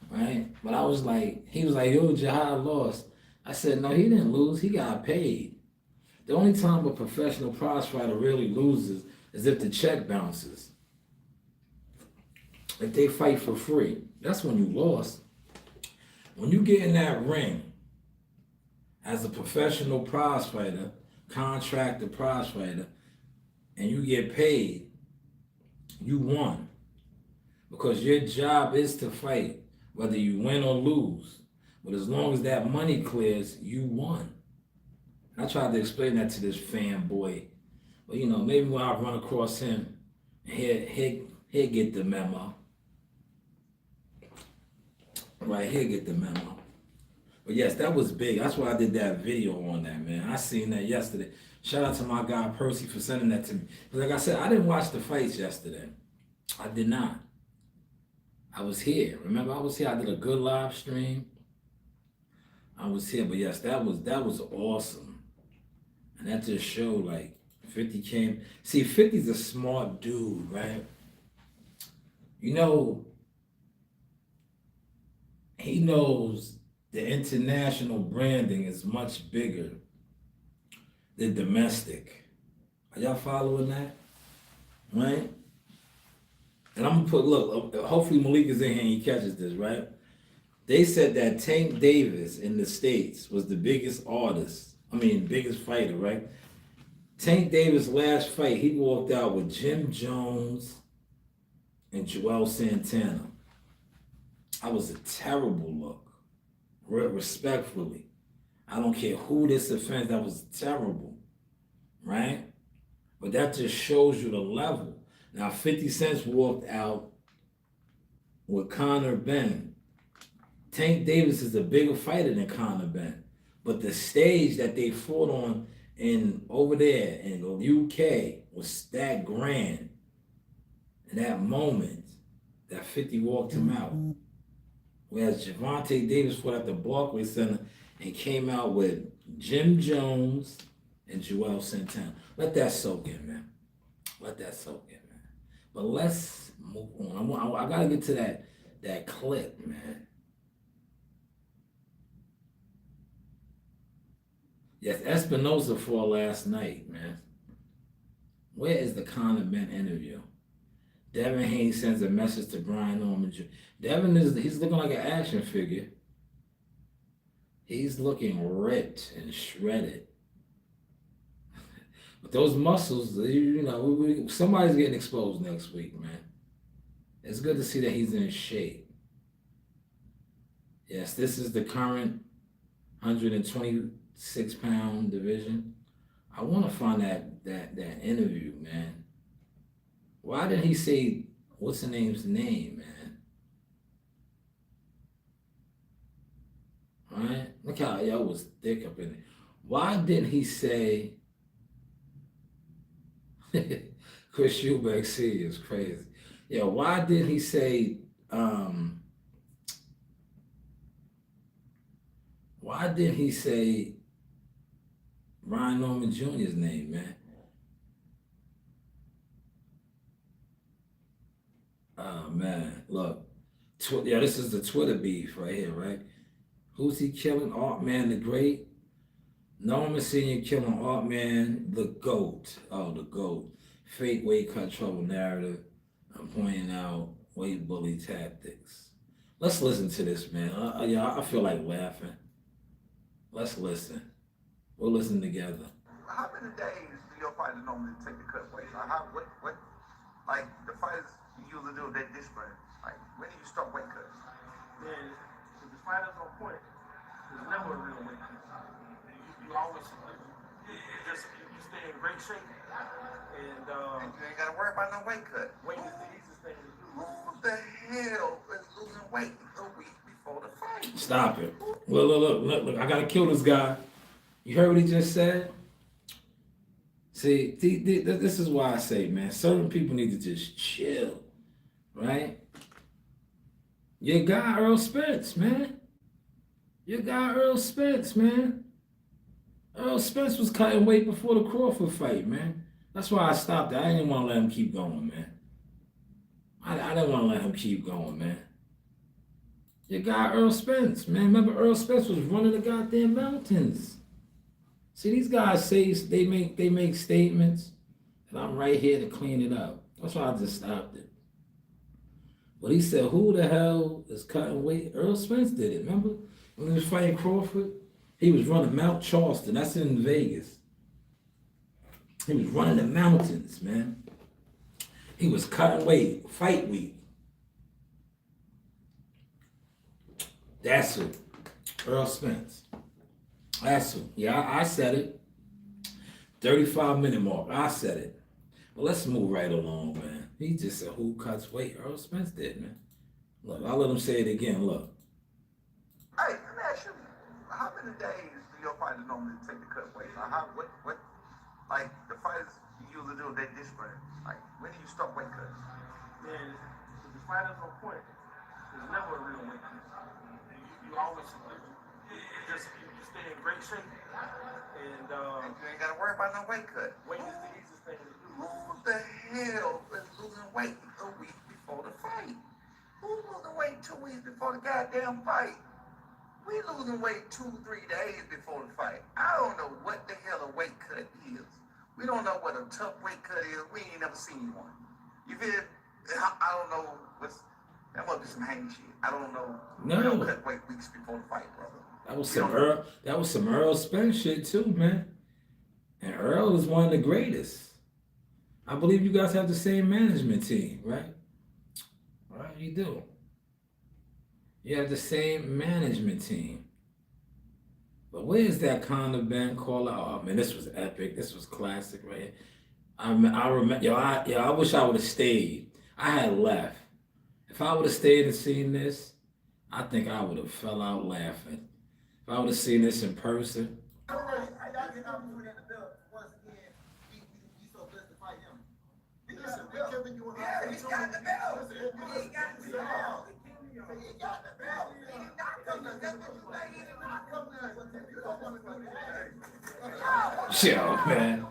Right? But I was like, he was like, yo, Jihad lost. I said, no, he didn't lose. He got paid. The only time a professional prize fighter really loses is if the check bounces. If they fight for free, that's when you lost. When you get in that ring as a professional prize fighter, contracted prize fighter, and you get paid, you won. Because your job is to fight, whether you win or lose. But as long as that money clears, you won. I tried to explain that to this fanboy. But you know, maybe when I run across him, he'll get the memo. Right, he'll get the memo. But yes, that was big. That's why I did that video on that, man. I seen that yesterday. Shout out to my guy Percy for sending that to me. But like I said, I didn't watch the fights yesterday. I did not. I was here. Remember, I was here. I did a good live stream. I was here. But yes, that was awesome. And that just showed like 50 came. See, 50's a smart dude, right? You know, he knows the international branding is much bigger than domestic. Are y'all following that? Right? And I'm gonna put, look, hopefully Malik is in here and he catches this, right? They said that Tank Davis in the States was the biggest biggest fighter, right? Tank Davis' last fight, he walked out with Jim Jones and Joel Santana. That was a terrible look. Respectfully. I don't care who this offends, that was terrible. Right? But that just shows you the level. Now 50 Cent walked out with Conor Ben. Tank Davis is a bigger fighter than Conor Ben. But the stage that they fought on over there in the UK was that grand. And that moment that 50 walked him out. Whereas Gervonta Davis fought at the Barclays Center and came out with Jim Jones and Joel Santana. Let that soak in, man. Let that soak in, man. But let's move on. I gotta get to that clip, man. Yes, Espinosa fought last night, man. Where is the Conor Ben interview? Devin Hayes sends a message to Brian Norman Jr. He's looking like an action figure. He's looking ripped and shredded. But those muscles, you know, somebody's getting exposed next week, man. It's good to see that he's in shape. Yes, this is the current 126-pound division. I want to find that interview, man. Why didn't he say what's the name's name, man? Right? Look how y'all was thick up in it. Why didn't he say Chris Eubank Sr. is crazy. Yeah, why didn't he say Ryan Norman Jr.'s name, man? Oh man, look. This is the Twitter beef right here, right? Who's he killing? Artman the Great? Norman Sr. killing Artman the GOAT. Oh, the GOAT. Fake weight cut trouble narrative. I'm pointing out weight bully tactics. Let's listen to this, man. I feel like laughing. Let's listen. We'll listen together. How many days do your fighter normally take to cut weight? Like the fighters you usually do that display? Like, when do you start weight cutting? Man, if the fighter's on point, there's never a real weight cut. You always you stay in great shape, and And you ain't gotta worry about no weight cut. weight is the easiest thing to do. Who the hell is losing weight a week before the fight? Stop it. Look. I gotta kill this guy. You heard what he just said? See, this is why I say, man, certain people need to just chill, right? Your guy Earl Spence, man. Your guy Earl Spence, man. Earl Spence was cutting weight before the Crawford fight, man. That's why I stopped it. I didn't want to let him keep going, man. I didn't want to let him keep going, man. Your guy Earl Spence, man. Remember Earl Spence was running the goddamn mountains. See, these guys say they make statements, and I'm right here to clean it up. That's why I just stopped it. But he said, who the hell is cutting weight? Earl Spence did it, remember? When he was fighting Crawford, he was running Mount Charleston. That's in Vegas. He was running the mountains, man. He was cutting weight, fight week. That's who. Earl Spence. That's who. Yeah, I said it. 35-minute mark. I said it. But let's move right along, man. He just said, who cuts weight? Earl Spence did, man. Look, I'll let him say it again. Look. Hey, let me ask you, how many days do your fighters normally take to cut weight? What, like, the fighters usually do that display? Like, when do you start weight cutting? Man, if the fighter's on point, there's never a real weight cut. You always you stay in great shape, and And you ain't gotta worry about no weight cut. weight is the easiest thing to do. Who the hell is losing weight a week before the fight? Who's losing weight 2 weeks before the goddamn fight? We losing weight 2-3 days before the fight. I don't know what the hell a weight cut is. We don't know what a tough weight cut is. We ain't never seen one. You feel? I don't know what's. That must be some hang shit. I don't know. No. We don't cut weight weeks before the fight, brother. That was some Earl Spence shit too, man. And Earl is one of the greatest. I believe you guys have the same management team, right? Right, you do. You have the same management team. But where's that Conor Ben call out? Oh man, this was epic. This was classic, right? I remember. I wish I would have stayed. I had left. If I would have stayed and seen this, I think I would have fell out laughing. If I would have seen this in person. Yo, man.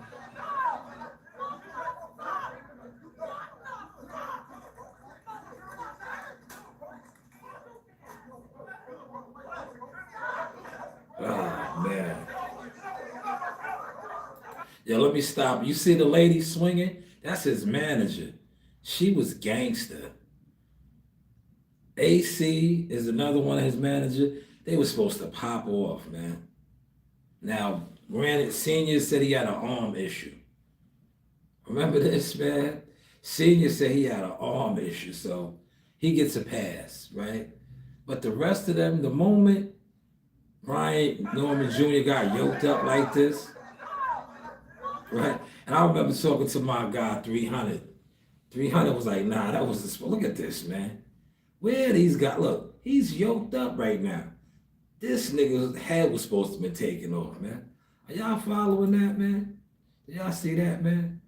Oh, man. Yo, let me stop. You see the lady swinging? That's his manager. She was gangster. AC is another one of his managers. They were supposed to pop off, man. Now, granted, Senior said he had an arm issue. Remember this, man? Senior said he had an arm issue, so he gets a pass, right? But the rest of them, the moment Brian Norman Jr. got yoked up like this, right? And I remember talking to my guy, 300. 300 was like, nah, that was the, look at this, man. Where these guys, look, he's yoked up right now. This nigga's head was supposed to be taken off, man. Are y'all following that, man? Did y'all see that, man?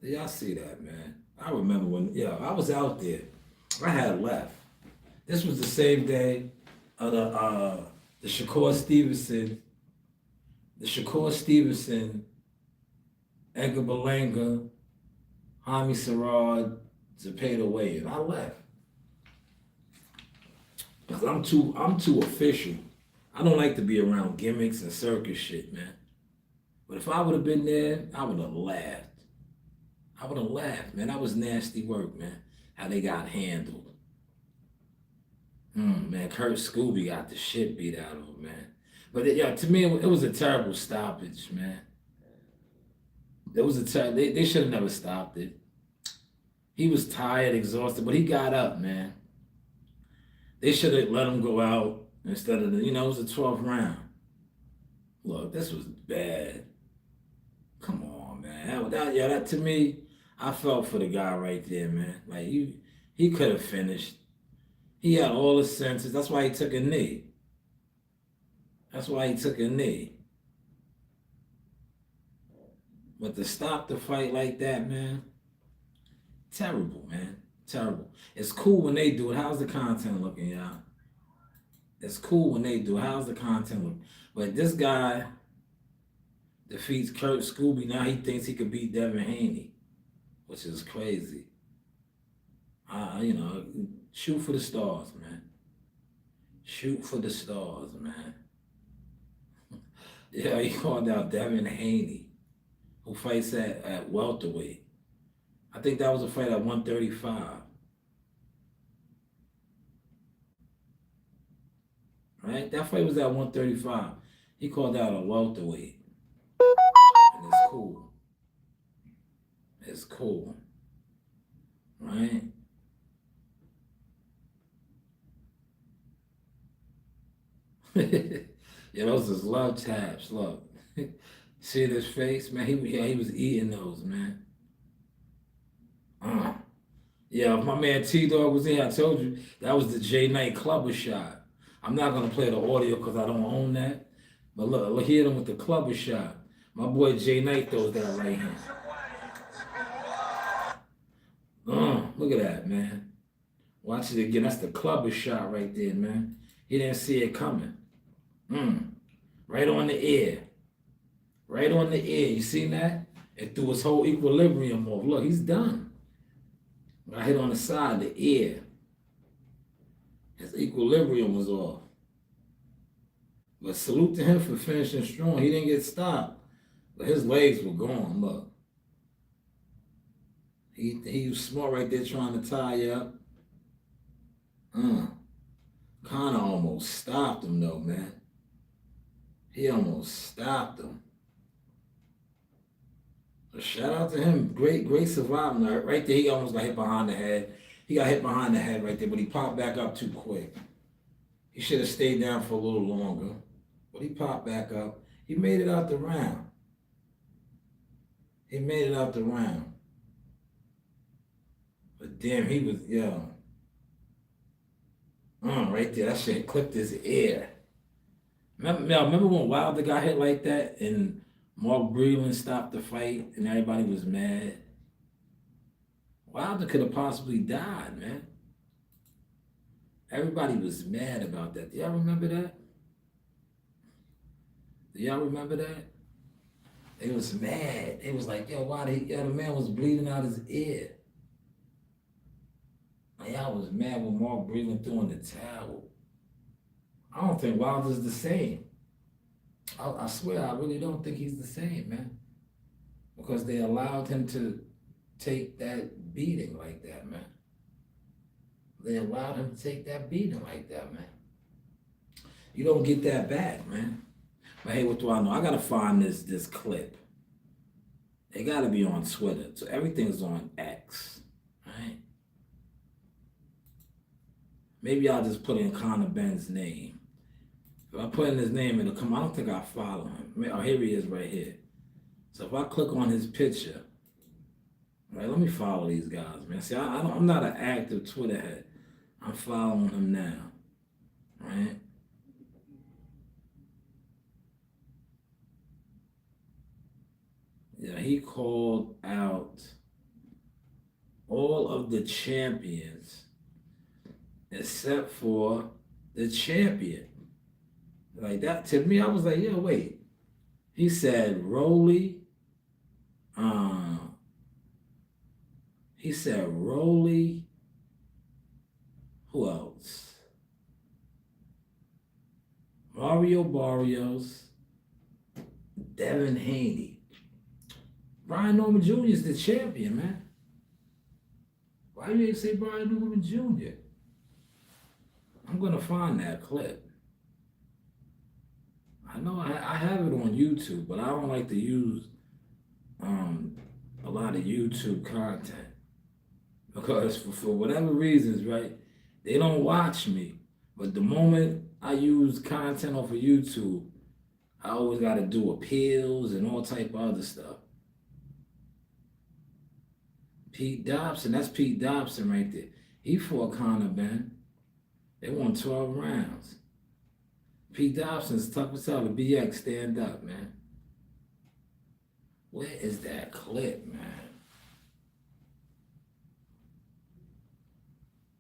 Did y'all see that, man? I remember when, I was out there. I had left. This was the same day of the Shakur Stevenson, Edgar Berlanga, Hami Sarad, Zepeda Wade. I left. Because I'm too official. I don't like to be around gimmicks and circus shit, man. But if I would have been there, I would have laughed. I would have laughed, man. That was nasty work, man. How they got handled. Man, Kurt Scooby got the shit beat out of him, man. But to me, it was a terrible stoppage, man. It was they should have never stopped it. He was tired, exhausted, but he got up, man. They should have let him go out instead of it was the 12th round. Look, this was bad. Come on, man. That to me, I felt for the guy right there, man. Like he could have finished. He had all the senses. That's why he took a knee. That's why he took a knee. But to stop the fight like that, man, terrible, man. Terrible. It's cool when they do it. How's the content looking, y'all? It's cool when they do it. How's the content looking? But this guy defeats Kurt Scooby. Now he thinks he could beat Devin Haney, which is crazy. Shoot for the stars, man. Shoot for the stars, man. Yeah, he called out Devin Haney, who fights at welterweight. I think that was a fight at 135. Right? That fight was at 135. He called out a welterweight. And it's cool. It's cool. Right? Yeah, those is love taps. Look. See his face? Man, he was eating those, man. Yeah, if my man T-Dog was in, I told you, that was the J Knight Clubber shot. I'm not going to play the audio because I don't own that. But look, hit him with the Clubber shot. My boy J Knight throws that right hand. Look at that, man. Watch it again. That's the Clubber shot right there, man. He didn't see it coming. Right on the ear. Right on the ear. You seen that? It threw his whole equilibrium off. Look, he's done. I hit on the side, the ear. His equilibrium was off. But salute to him for finishing strong. He didn't get stopped. But his legs were gone, look. He was smart right there trying to tie you up. Kind of almost stopped him though, man. He almost stopped him. But shout out to him. Great survival. Right there, he almost got hit behind the head. He got hit behind the head right there, but he popped back up too quick. He should have stayed down for a little longer. But he popped back up. He made it out the round. He made it out the round. But damn, he was, right there, that shit clipped his ear. Remember when Wilder got hit like that and Mark Breland stopped the fight and everybody was mad? Wilder could have possibly died, man. Everybody was mad about that. Do y'all remember that? Do y'all remember that? They was mad. They was like, why the man was bleeding out his ear. And y'all was mad when Mark Breland threw in the towel. I don't think Wilder's the same. I swear, I really don't think he's the same, man. Because they allowed him to take that beating like that, man. They allowed him to take that beating like that, man. You don't get that back, man. But hey, what do I know? I gotta find this clip. It gotta be on Twitter. So everything's on X, right? Maybe I'll just put in Conor Benn's name. If I put in his name, it'll come. I don't think I follow him. Oh, here he is right here. So if I click on his picture, right, let me follow these guys, man. See, I'm not an active Twitter head. I'm following him now, right? Yeah, he called out all of the champions except for the champion. Like that, to me, I was like, wait. He said Rolly. He said Rolly. Who else? Mario Barrios. Devin Haney. Brian Norman Jr. is the champion, man. Why you ain't say Brian Norman Jr.? I'm gonna find that clip. I know I have it on YouTube, but I don't like to use a lot of YouTube content. because for whatever reasons, right, they don't watch me. But the moment I use content off of YouTube, I always got to do appeals and all type of other stuff. Pete Dobson, that's Pete Dobson right there. He fought Conor Ben. They won 12 rounds. Pete Dobson's tough as hell. The BX, stand up, man. Where is that clip, man?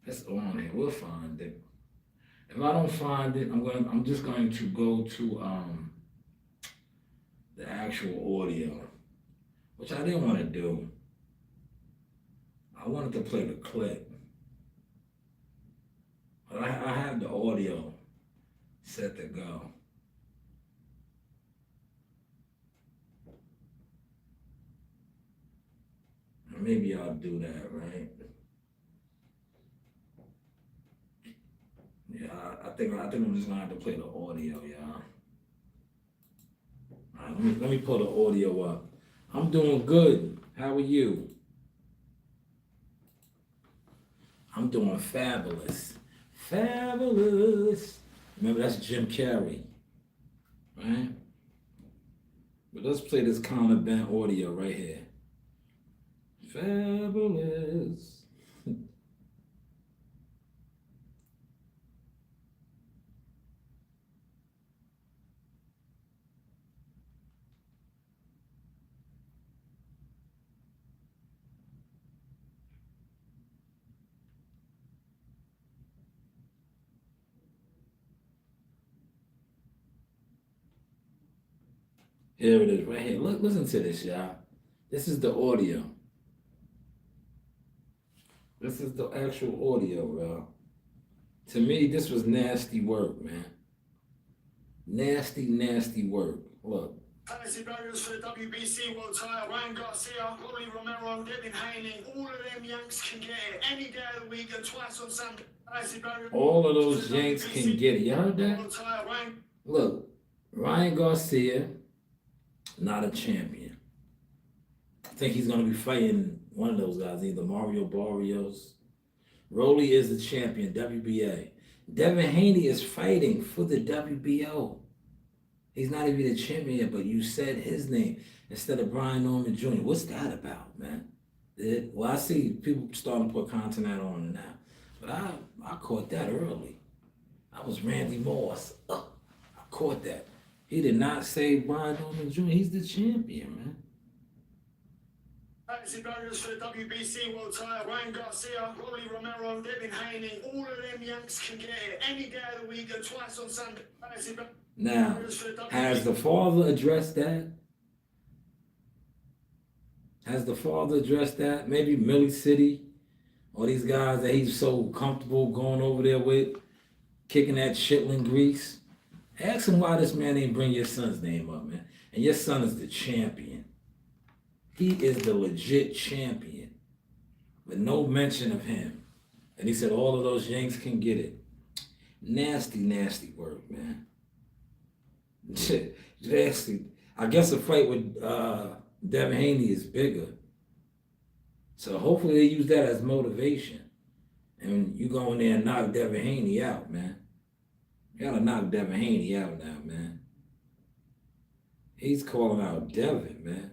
It's on it. We'll find it. If I don't find it, I'm just going to go to the actual audio, which I didn't want to do. I wanted to play the clip. But I have the audio set to go. Maybe I'll do that, right? Yeah, I think I'm just gonna have to play the audio, y'all. All right, let me pull the audio up. I'm doing good. How are you? I'm doing fabulous. Fabulous. Remember, that's Jim Carrey, right? But let's play this Conor Ben audio right here. Fabulous. Here it is, right here. Look, listen to this, y'all. This is the audio. This is the actual audio, bro. To me, this was nasty work, man. Nasty, nasty work. Look. Fantasy barriers for the WBC world title. Ryan Garcia, Rolly Romero, Devin Haney. All of them Yanks can get it any day of the week and twice on Sunday. All of those Yanks can get it. You heard that? Look, Ryan Garcia, not a champion. I think he's going to be fighting one of those guys, either Mario Barrios. Rolly is the champion, WBA. Devin Haney is fighting for the WBO. He's not even the champion yet, but you said his name instead of Brian Norman Jr. What's that about, man? Well, I see people starting to put content out on it now, but I caught that early. I was Randy Moss. I caught that. He did not say Brian Norman Jr. He's the champion, man. Fantasy barriers for the WBC world title. Ryan Garcia, Rolly Romero, Devin Haney. All of them Yanks can get it any day of the week and twice on Sunday. Now, has the father addressed that? Has the father addressed that? Maybe Millie City, or these guys that he's so comfortable going over there with, kicking that Chitlin grease. Ask him why this man ain't bring your son's name up, man. And your son is the champion. He is the legit champion, with no mention of him. And he said all of those Yanks can get it. Nasty, nasty work, man. Nasty. I guess a fight with Devin Haney is bigger. So hopefully they use that as motivation. And you go in there and knock Devin Haney out, man. You gotta knock Devin Haney out now, man. He's calling out Devin, man.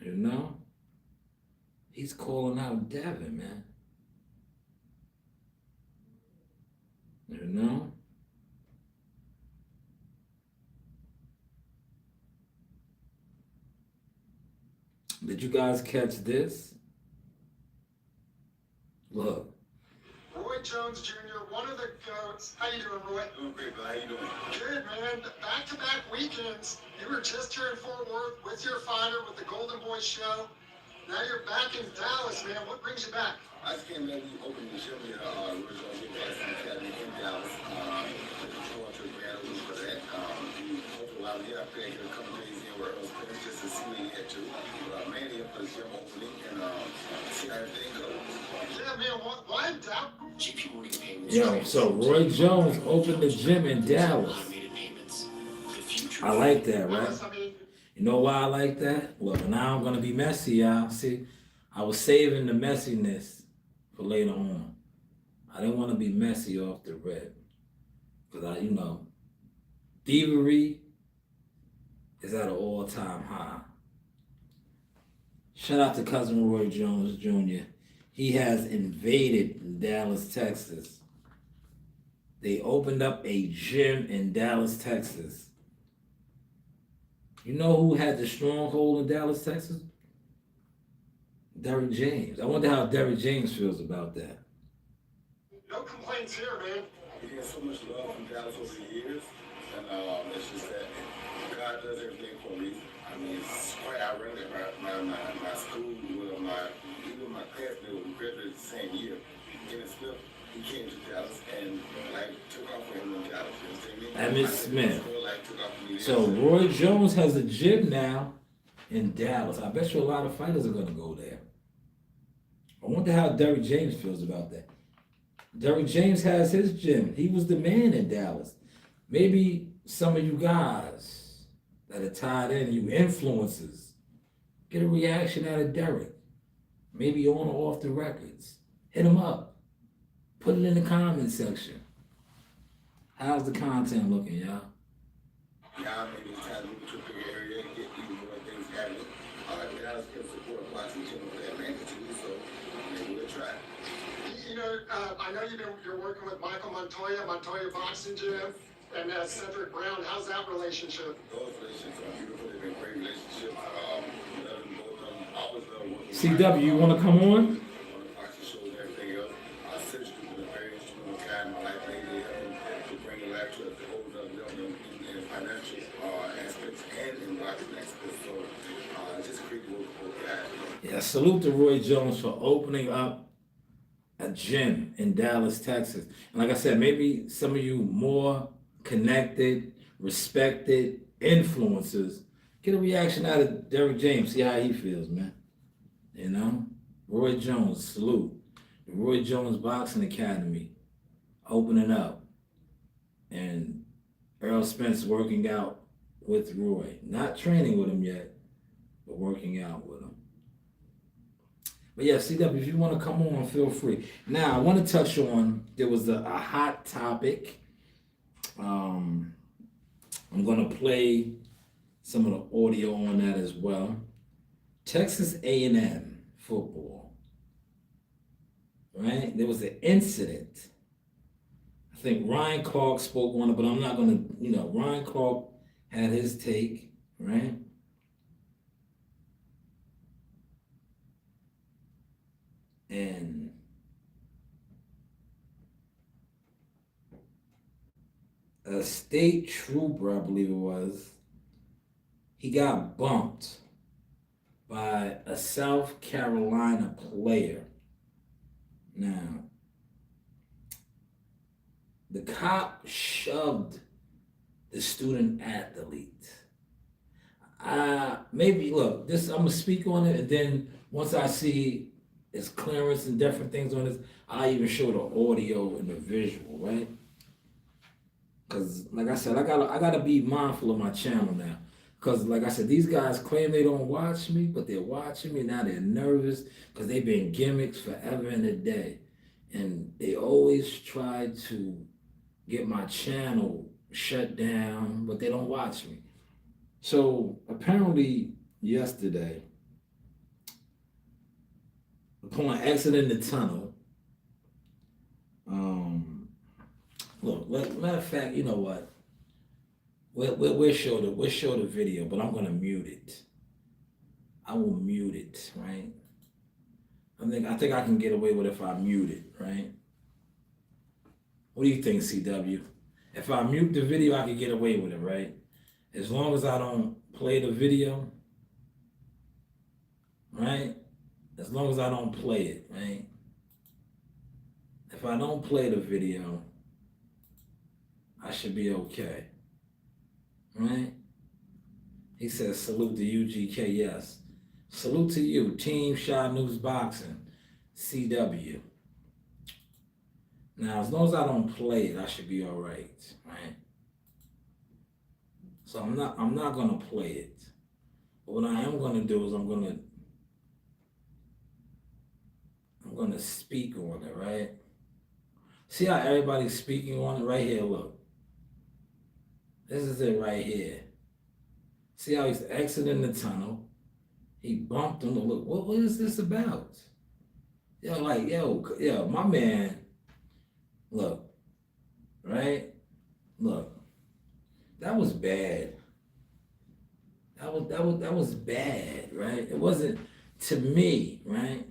You know? He's calling out Devin, man. You know? Did you guys catch this? Look. Roy Jones Jr., one of the GOATs. How you doing, Roy? Doing great, man. How you doing? Good, man. Back-to-back weekends. You were just here in Fort Worth with your fighter with the Golden Boy show. Now you're back in Dallas, man. What brings you back? I just came back. We opened the gym here. We're going to get back to the academy in Dallas. Looking forward to a grand opening for that. Hopefully while I'm here, I think I get a couple days in where Earl's finished just to see what he had to. But mainly up for the gym opening and see how everything goes. Yeah, man. Why in Dallas? Yo, so Roy Jones opened the gym in Dallas. I like that, right? You know why I like that? Look, now I'm gonna be messy, y'all. See, I was saving the messiness for later on. I didn't want to be messy off the rip. Because thievery is at an all-time high. Shout out to cousin Roy Jones Jr. He has invaded Dallas, Texas. They opened up a gym in Dallas, Texas. You know who had the stronghold in Dallas, Texas? Derrick James. I wonder how Derrick James feels about that. No complaints here, man. He has so much love from Dallas over the years, and it's just that God does everything for a reason. I mean, it's quite ironic that my school, even my classmate, we graduated the same year. Emmitt Smith, he came to Dallas and took off for him in Dallas. You know what I mean? Emmitt Smith. Took off for me. So Roy Jones has a gym now in Dallas. I bet you a lot of fighters are gonna go there. I wonder how Derrick James feels about that. Derrick James has his gym. He was the man in Dallas. Maybe some of you guys that are tied in, you influencers, get a reaction out of Derrick. Maybe on or off the records. Hit him up. Put it in the comment section. How's the content looking, y'all? Now maybe it's time to move to a bigger area and get even more things happening. Dallas can support Boxing Gym for that magnitude, so maybe we'll try. I know you're working with Michael Montoya Boxing Gym, and Cedric Brown. How's that relationship? Those relationships are beautiful. They've been great relationships. Love them both. Always love working with CW, you want to come on? on the boxing shows and everything else. Cedric has been a very instrumental guy in my life lately, to bring a life to a whole other level in financial aspects and in boxing aspects. So just great to work with both guys. Yeah, salute to Roy Jones for opening up a gym in Dallas, Texas. And like I said, maybe some of you more connected, respected influencers get a reaction out of Derrick James. See how he feels, man. You know? Roy Jones, salute. The Roy Jones Boxing Academy opening up. And Earl Spence working out with Roy. Not training with him yet, but working out with him. But yeah, CW, if you want to come on, feel free. Now, I want to touch on, there was a hot topic. I'm going to play some of the audio on that as well. Texas A&M football, right? There was an incident. I think Ryan Clark spoke on it, but I'm not going to, Ryan Clark had his take, right? And a state trooper, I believe it was, he got bumped by a South Carolina player. Now, the cop shoved the student athlete. Maybe, look, I'm going to speak on it, and then once I see its clearance and different things on this, I even show the audio and the visual, right? Because, like I said, I gotta be mindful of my channel now. Because, like I said, these guys claim they don't watch me, but they're watching me. Now they're nervous because they've been gimmicks forever and a day. And they always try to get my channel shut down, but they don't watch me. So, apparently, yesterday, upon exiting the tunnel, look, matter of fact, you know what? We'll show the video, but I'm gonna mute it. I will mute it, right? I think I can get away with it if I mute it, right? What do you think, CW? If I mute the video, I can get away with it, right? As long as I don't play the video, right? As long as I don't play it, right? If I don't play the video, I should be okay, right? He says, salute to UGK, yes. Salute to you, Team Shanewz Boxing, CW. Now, as long as I don't play it, I should be all right, right? So I'm not gonna play it. But what I am gonna do is I'm gonna to speak on it, right? See how everybody's speaking on it right here? Look. This is it right here. See how he's exiting the tunnel? He bumped him. Look, what is this about? Yo, my man, look, right? Look, that was bad. That was bad, right? It wasn't to me, right?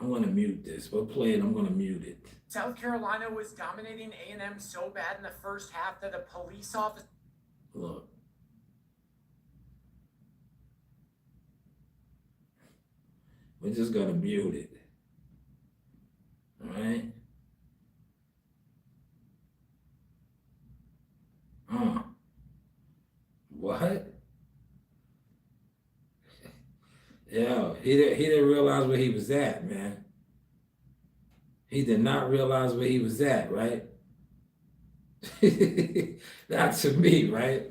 I'm gonna mute this. We'll play it. I'm gonna mute it. South Carolina was dominating A&M so bad in the first half that a police officer. Look. We're just gonna mute it. All right? What? Yo, he didn't realize where he was at, man. He did not realize where he was at, right? Not to me, right?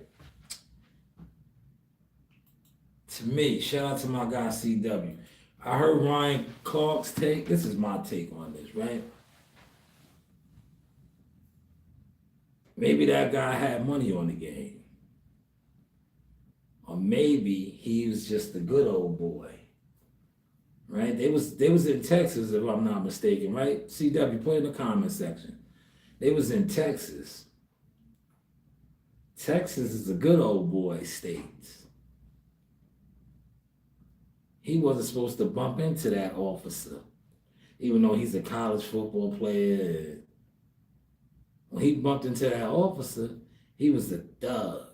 To me, shout out to my guy CW. I heard Ryan Clark's take. This is my take on this, right? Maybe that guy had money on the game. Or maybe he was just a good old boy. Right? They was in Texas, if I'm not mistaken, right? CW, put in the comment section. They was in Texas. Texas is a good old boy state. He wasn't supposed to bump into that officer, even though he's a college football player. When he bumped into that officer, he was a thug,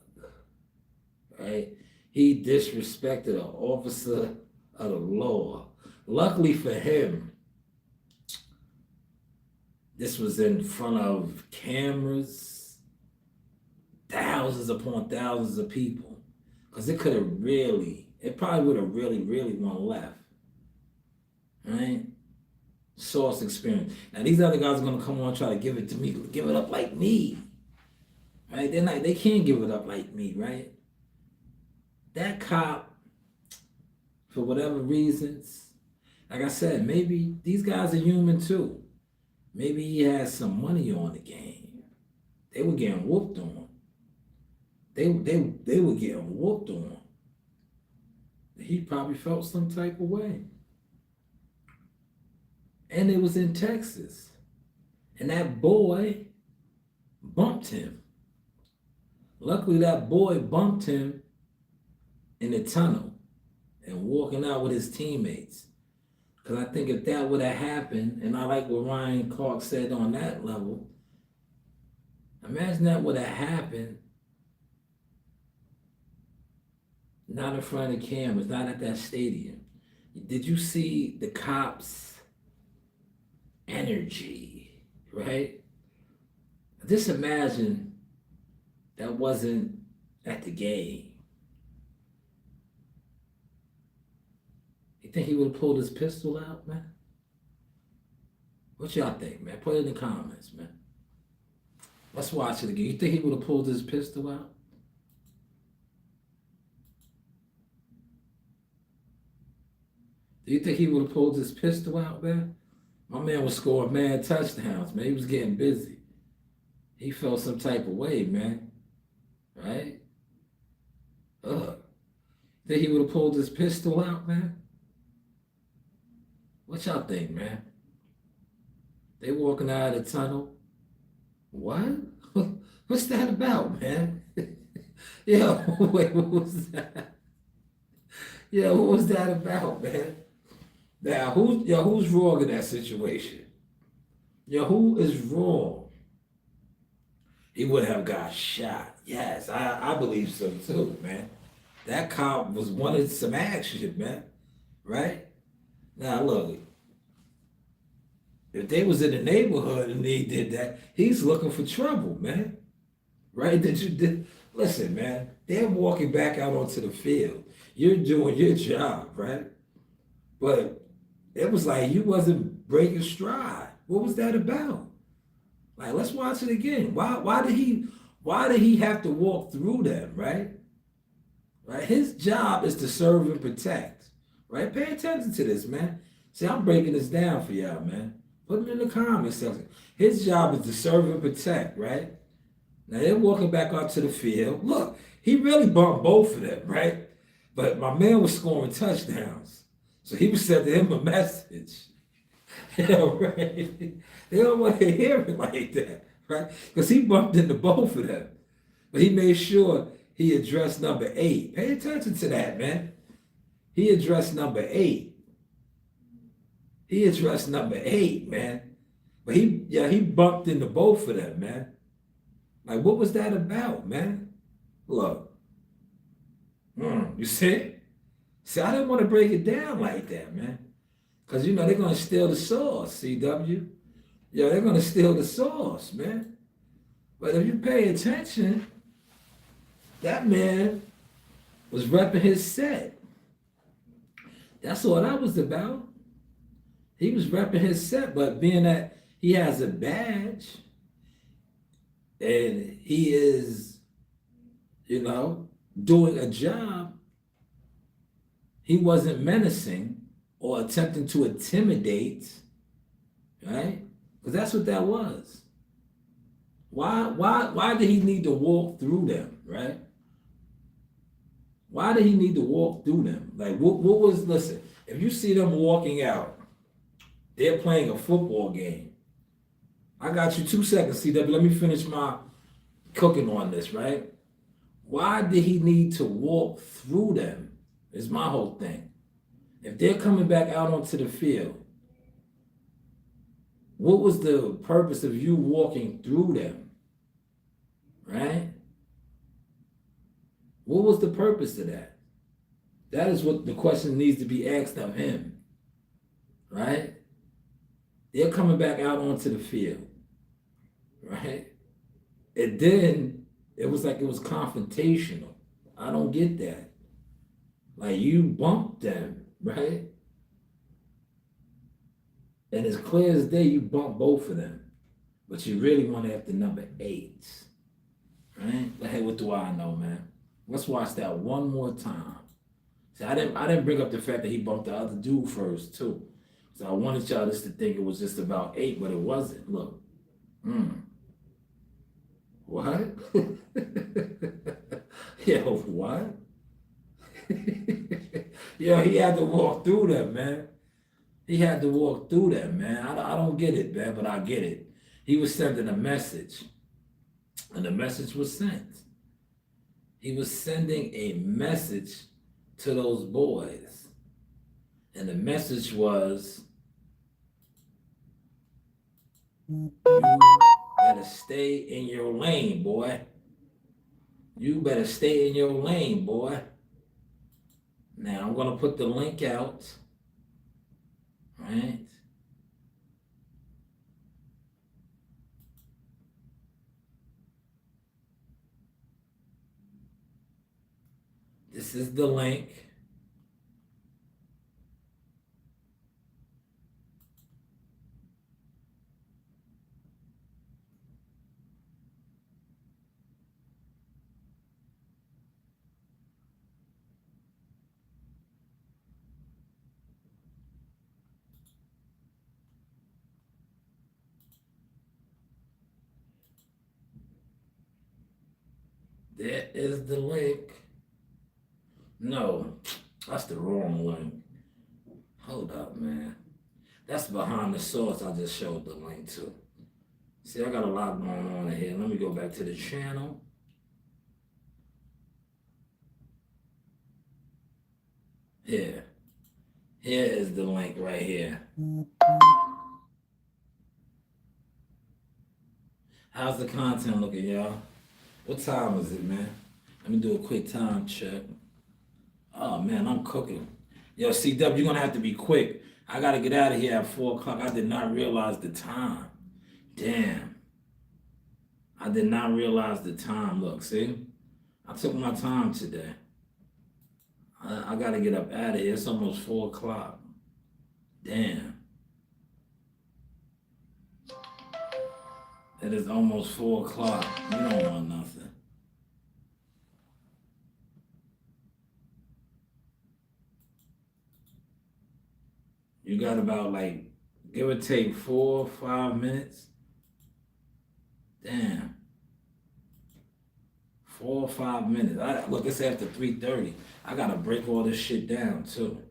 right? He disrespected an officer of the law. Luckily for him, this was in front of cameras, thousands upon thousands of people, because it probably would have really went left, right? Source experience. Now these other guys are gonna come on and try to give it to me, give it up like me, right? They can't give it up like me, right? That cop, for whatever reasons, like I said, maybe these guys are human too. Maybe he has some money on the game. They were getting whooped on. They were getting whooped on. He probably felt some type of way. And it was in Texas. And that boy bumped him. Luckily, that boy bumped him in the tunnel and walking out with his teammates. Because I think if that would have happened, and I like what Ryan Clark said on that level, imagine that would have happened not in front of the cameras, not at that stadium. Did you see the cops' energy, right? Just imagine that wasn't at the game. You think he would have pulled his pistol out, man? What y'all think, man? Put it in the comments, man. Let's watch it again. You think he would have pulled his pistol out? Do you think he would have pulled his pistol out, man? My man was scoring mad touchdowns, man. He was getting busy. He felt some type of way, man. Right? Think he would have pulled his pistol out, man? What y'all think, man? They walking out of the tunnel. What? What's that about, man? Yo, wait, what was that? Yeah, what was that about, man? Now, who's wrong in that situation? Who is wrong? He would have got shot. Yes, I believe so too, man. That cop wanted some action, man. Right? Now, look, if they was in the neighborhood and they did that, he's looking for trouble, man. Right? Listen, man, they're walking back out onto the field. You're doing your job, right? But it was like you wasn't breaking stride. What was that about? Like, let's watch it again. Why did he have to walk through them, right? Right? His job is to serve and protect. Right? Pay attention to this, man. See, I'm breaking this down for y'all, man. Put it in the comments section. His job is to serve and protect, right? Now they're walking back onto the field. Look, he really bumped both of them, right? But my man was scoring touchdowns. So he was sending him a message. Yeah, right. They don't want to hear it like that, right? Because he bumped into both of them. But he made sure he addressed number 8. Pay attention to that, man. He addressed number 8. He addressed number 8, man. But he bumped into both of them, man. Like, what was that about, man? Look. You see? See, I didn't want to break it down like that, man. Because, they're going to steal the sauce, CW. Yeah, they're going to steal the sauce, man. But if you pay attention, that man was repping his set. That's all that was about. He was repping his set, but being that he has a badge and he is, doing a job, he wasn't menacing or attempting to intimidate, right? Because that's what that was. Why did he need to walk through them, right? Why did he need to walk through them? Like, what was, listen, if you see them walking out, they're playing a football game. I got you 2 seconds, CW. Let me finish my cooking on this, right? Why did he need to walk through them? Is my whole thing. If they're coming back out onto the field, what was the purpose of you walking through them? Right? What was the purpose of that? That is what the question needs to be asked of him. Right? They're coming back out onto the field. Right? And then it was like it was confrontational. I don't get that. Like, you bumped them, right? And as clear as day, you bumped both of them. But you really went after number 8. Right? But hey, what do I know, man? Let's watch that one more time. See, I didn't bring up the fact that he bumped the other dude first, too. So I wanted y'all just to think it was just about 8, but it wasn't. Look. What? Yo, what? Yo, he had to walk through them, man. He had to walk through them, man. I don't get it, man, but I get it. He was sending a message, and the message was sent. He was sending a message to those boys, and the message was, you better stay in your lane, boy. You better stay in your lane, boy. Now, I'm going to put the link out, right? This is the link. There is the link. No, that's the wrong link. Hold up, man. That's behind the source I just showed the link to. See, I got a lot going on in here. Let me go back to the channel. Here. Here is the link right here. How's the content looking, y'all? What time is it, man? Let me do a quick time check. Oh, man, I'm cooking. Yo, CW, you're going to have to be quick. I got to get out of here at 4 o'clock. I did not realize the time. Damn. I did not realize the time. Look, see? I took my time today. I got to get up out of here. It's almost 4 o'clock. Damn. It is almost 4 o'clock. You don't want nothing. You You got about like, give or take 4 or 5 minutes. Damn. 4 or 5 minutes. Look, it's after 3:30. I gotta break all this shit down too.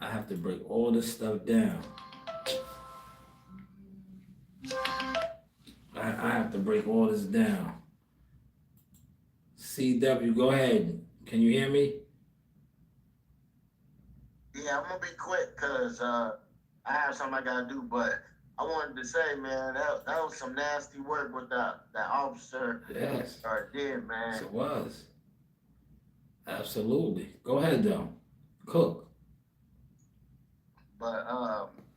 I have to break all this stuff down. I have to break all this down. CW, go ahead. Can you hear me? Yeah, I'm gonna be quick because I have something I gotta do. But I wanted to say, man, that was some nasty work with that officer. Yes. Did, man. Yes, it was. Absolutely. Go ahead, though. Cook. But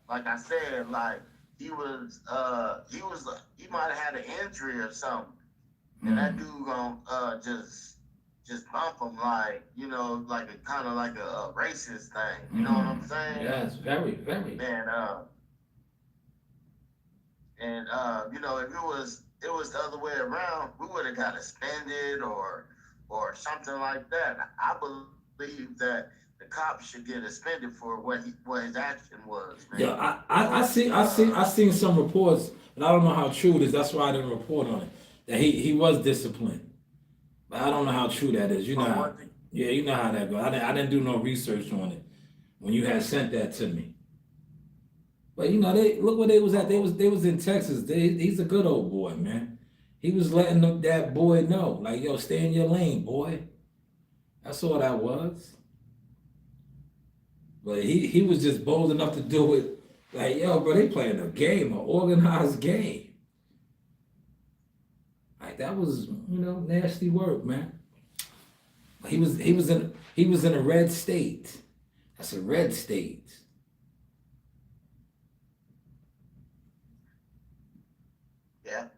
like I said, like he might have had an injury or something, and that dude gonna just bump him like, you know, like a kind of like a racist thing. You know what I'm saying? Yes, very, very. And you know, if it was the other way around, we would have got suspended or something like that. I believe that the cops should get suspended for what his action was. Man. Yeah, I seen some reports, but I don't know how true it is. That's why I didn't report on it. That he was disciplined, but I don't know how true that is. You know, yeah, you know how that goes. I didn't do no research on it when you had sent that to me. But you know, look where they was at. They was in Texas. He's a good old boy, man. He was letting that boy know, like, yo, stay in your lane, boy. That's all that was. But he was just bold enough to do it. Like, yo, bro, they playing a game, an organized game. Like, that was, you know, nasty work, man. He was in a red state. That's a red state. Yeah.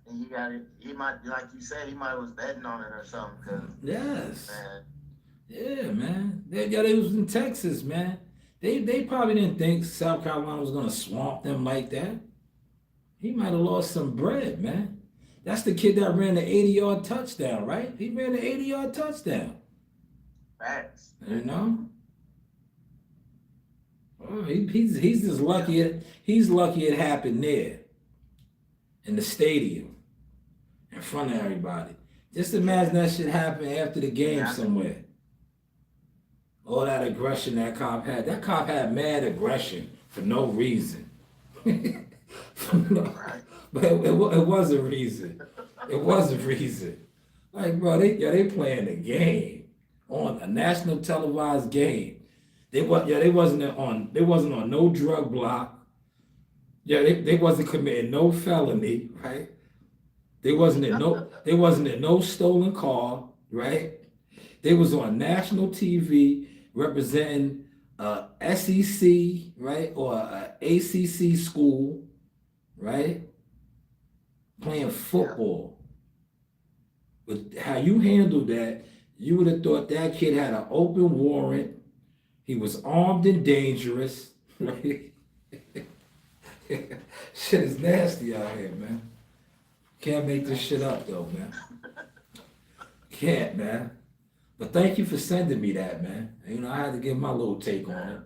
And he might, like you said, he might was betting on it or something. Cause, yes. Man. Yeah, man. They was in Texas, man. They probably didn't think South Carolina was gonna swamp them like that. He might have lost some bread, man. That's the kid that ran the 80-yard touchdown, right? He ran the 80-yard touchdown. Facts. You know? Oh, he's just lucky. He's lucky it happened there, in the stadium, in front of everybody. Just imagine that shit happened after the game somewhere. All that aggression that cop had. That cop had mad aggression for no reason. But it was a reason. It was a reason. Like, bro, they playing a game on a national televised game. They wasn't on no drug block. Yeah, they wasn't committing no felony, right? They wasn't in no stolen car, right? They was on national TV representing SEC, right, or a ACC school, right, playing football. But how you handled that, you would have thought that kid had an open warrant. He was armed and dangerous. Right? Shit is nasty out here, man. Can't make this shit up though, man. Can't, man. But thank you for sending me that, man. You know, I had to give my little take on it.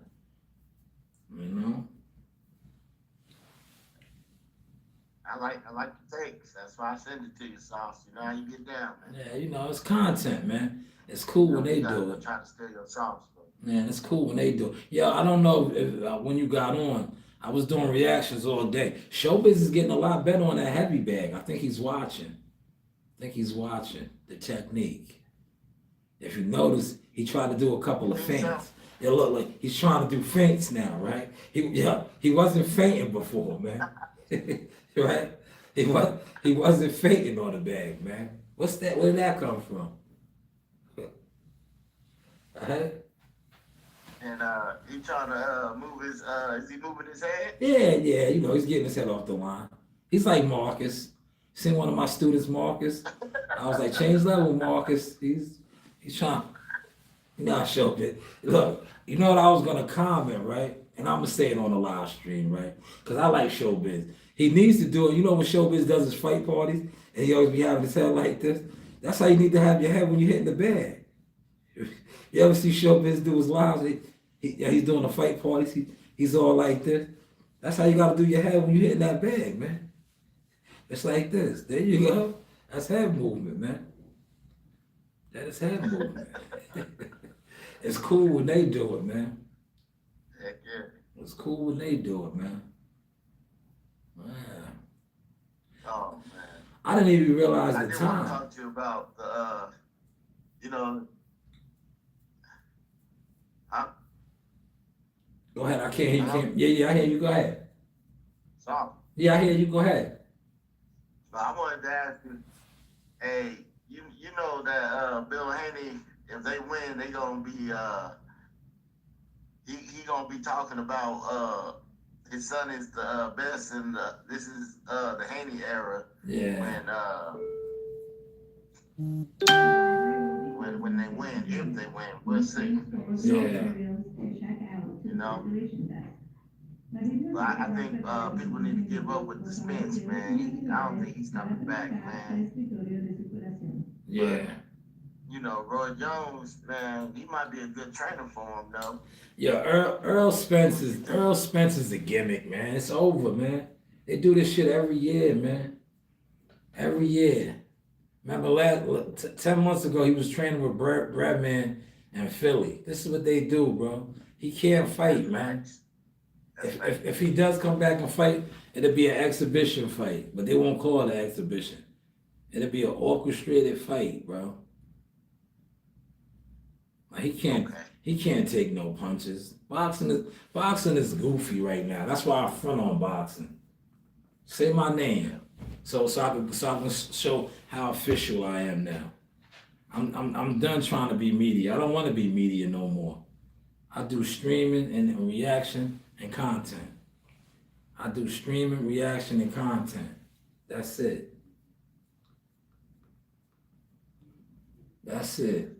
You know? I like the takes. That's why I send it to you, Sauce. You know how you get down, man. Yeah, you know, it's content, man. It's cool when they do it. Trying to steal your sauce, Man, it's cool when they do it. Yeah, I don't know if when you got on, I was doing reactions all day. Showbiz is getting a lot better on that heavy bag. I think he's watching. The technique. If you notice, he tried to do a couple of feints. Yeah, look, like he's trying to do feints now, right? He wasn't fainting before, man. Right? He wasn't fainting on the bag, man. What's that? Where did that come from? And he trying to move his. Is he moving his head? Yeah. You know, he's getting his head off the line. He's like Marcus. Seen one of my students, Marcus. I was like, change level, Marcus. He's trying. You know, Showbiz. Look, you know what I was gonna comment, right? And I'm gonna say it on the live stream, right? Because I like Showbiz. He needs to do it. You know when Showbiz does his fight parties, and he always be having his head like this. That's how you need to have your head when you're hitting the bag. You ever see Showbiz do his lives? He's doing the fight parties. He's all like this. That's how you gotta do your head when you hit that bag, man. It's like this. There you go. That's head movement, man. That is head movement. It's cool when they do it, man. Heck yeah. It's cool when they do it, man. Man. Oh man. I didn't even realize I the did want to time. talk to you about the, you know, Go ahead. I can't hear you. Can't. Yeah, I hear you. Go ahead. so Yeah, I hear you. Go ahead. I wanted to ask you, hey, you know that Bill Haney, if they win, they gonna be he gonna be talking about his son is the best in this is the Haney era. Yeah. When they win, if they win, we'll see. Yeah. You know. But I think people need to give up with the Spence, man. I don't think he's coming back, man. Yeah. You know, Roy Jones, man, he might be a good trainer for him, though. Yeah, Earl Spence is a gimmick, man. It's over, man. They do this shit every year, man. Every year. Remember 10 months ago, he was training with Bradman and Philly. This is what they do, bro. He can't fight, man. If he does come back and fight, it'll be an exhibition fight, but they won't call it an exhibition. It'll be an orchestrated fight, bro. Like he can't take no punches. Boxing is goofy right now. That's why I front on boxing. Say my name, so I can show how official I am now. I'm done trying to be media. I don't want to be media no more. I do streaming and reaction and content. I do streaming, reaction, and content. That's it. That's it.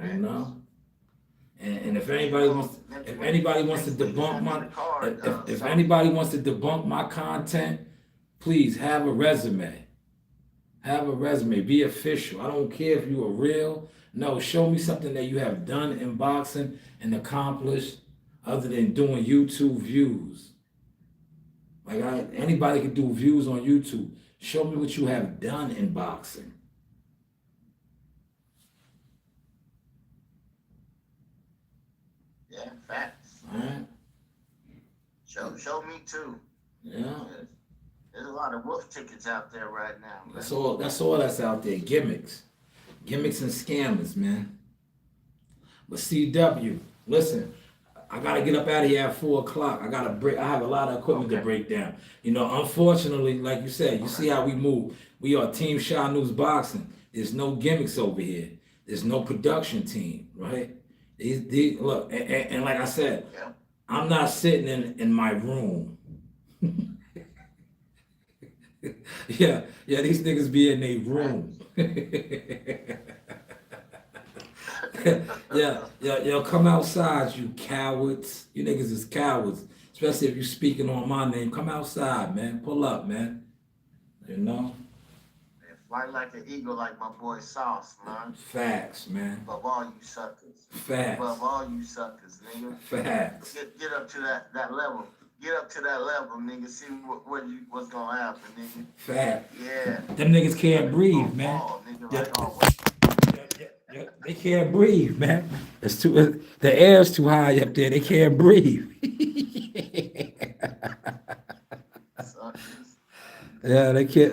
You know? And if anybody wants to debunk my content, please have a resume. Have a resume. Be official. I don't care if you are real. No, show me something that you have done in boxing and accomplished other than doing YouTube views. Like anybody can do views on YouTube. Show me what you have done in boxing. Yeah, facts. All right. Show me too. Yeah. There's a lot of wolf tickets out there right now, man. That's all that's out there. Gimmicks and scammers, man. But CW, listen, I gotta get up out of here at 4:00. I have a lot of equipment to break down. You know, unfortunately, like you said, you see how we move. We are Team Shanewz Boxing. There's no gimmicks over here. There's no production team, right? These look, and like I said, I'm not sitting in my room. yeah, these niggas be in their room. Yo, come outside, you cowards. You niggas is cowards. Especially if you speaking on my name. Come outside, man. Pull up, man. You know? Fly like an eagle like my boy Sauce, man. Facts, man. Above all you suckers. Facts. Above all you suckers, nigga. Facts. Get up to that level. Get up to that level, nigga. See what's gonna happen, nigga. Facts. Yeah. Them niggas can't breathe, man. Nigga, Yeah. like always. They can't breathe, man. The air's too high up there. They can't breathe. Suckers. Yeah, they can't.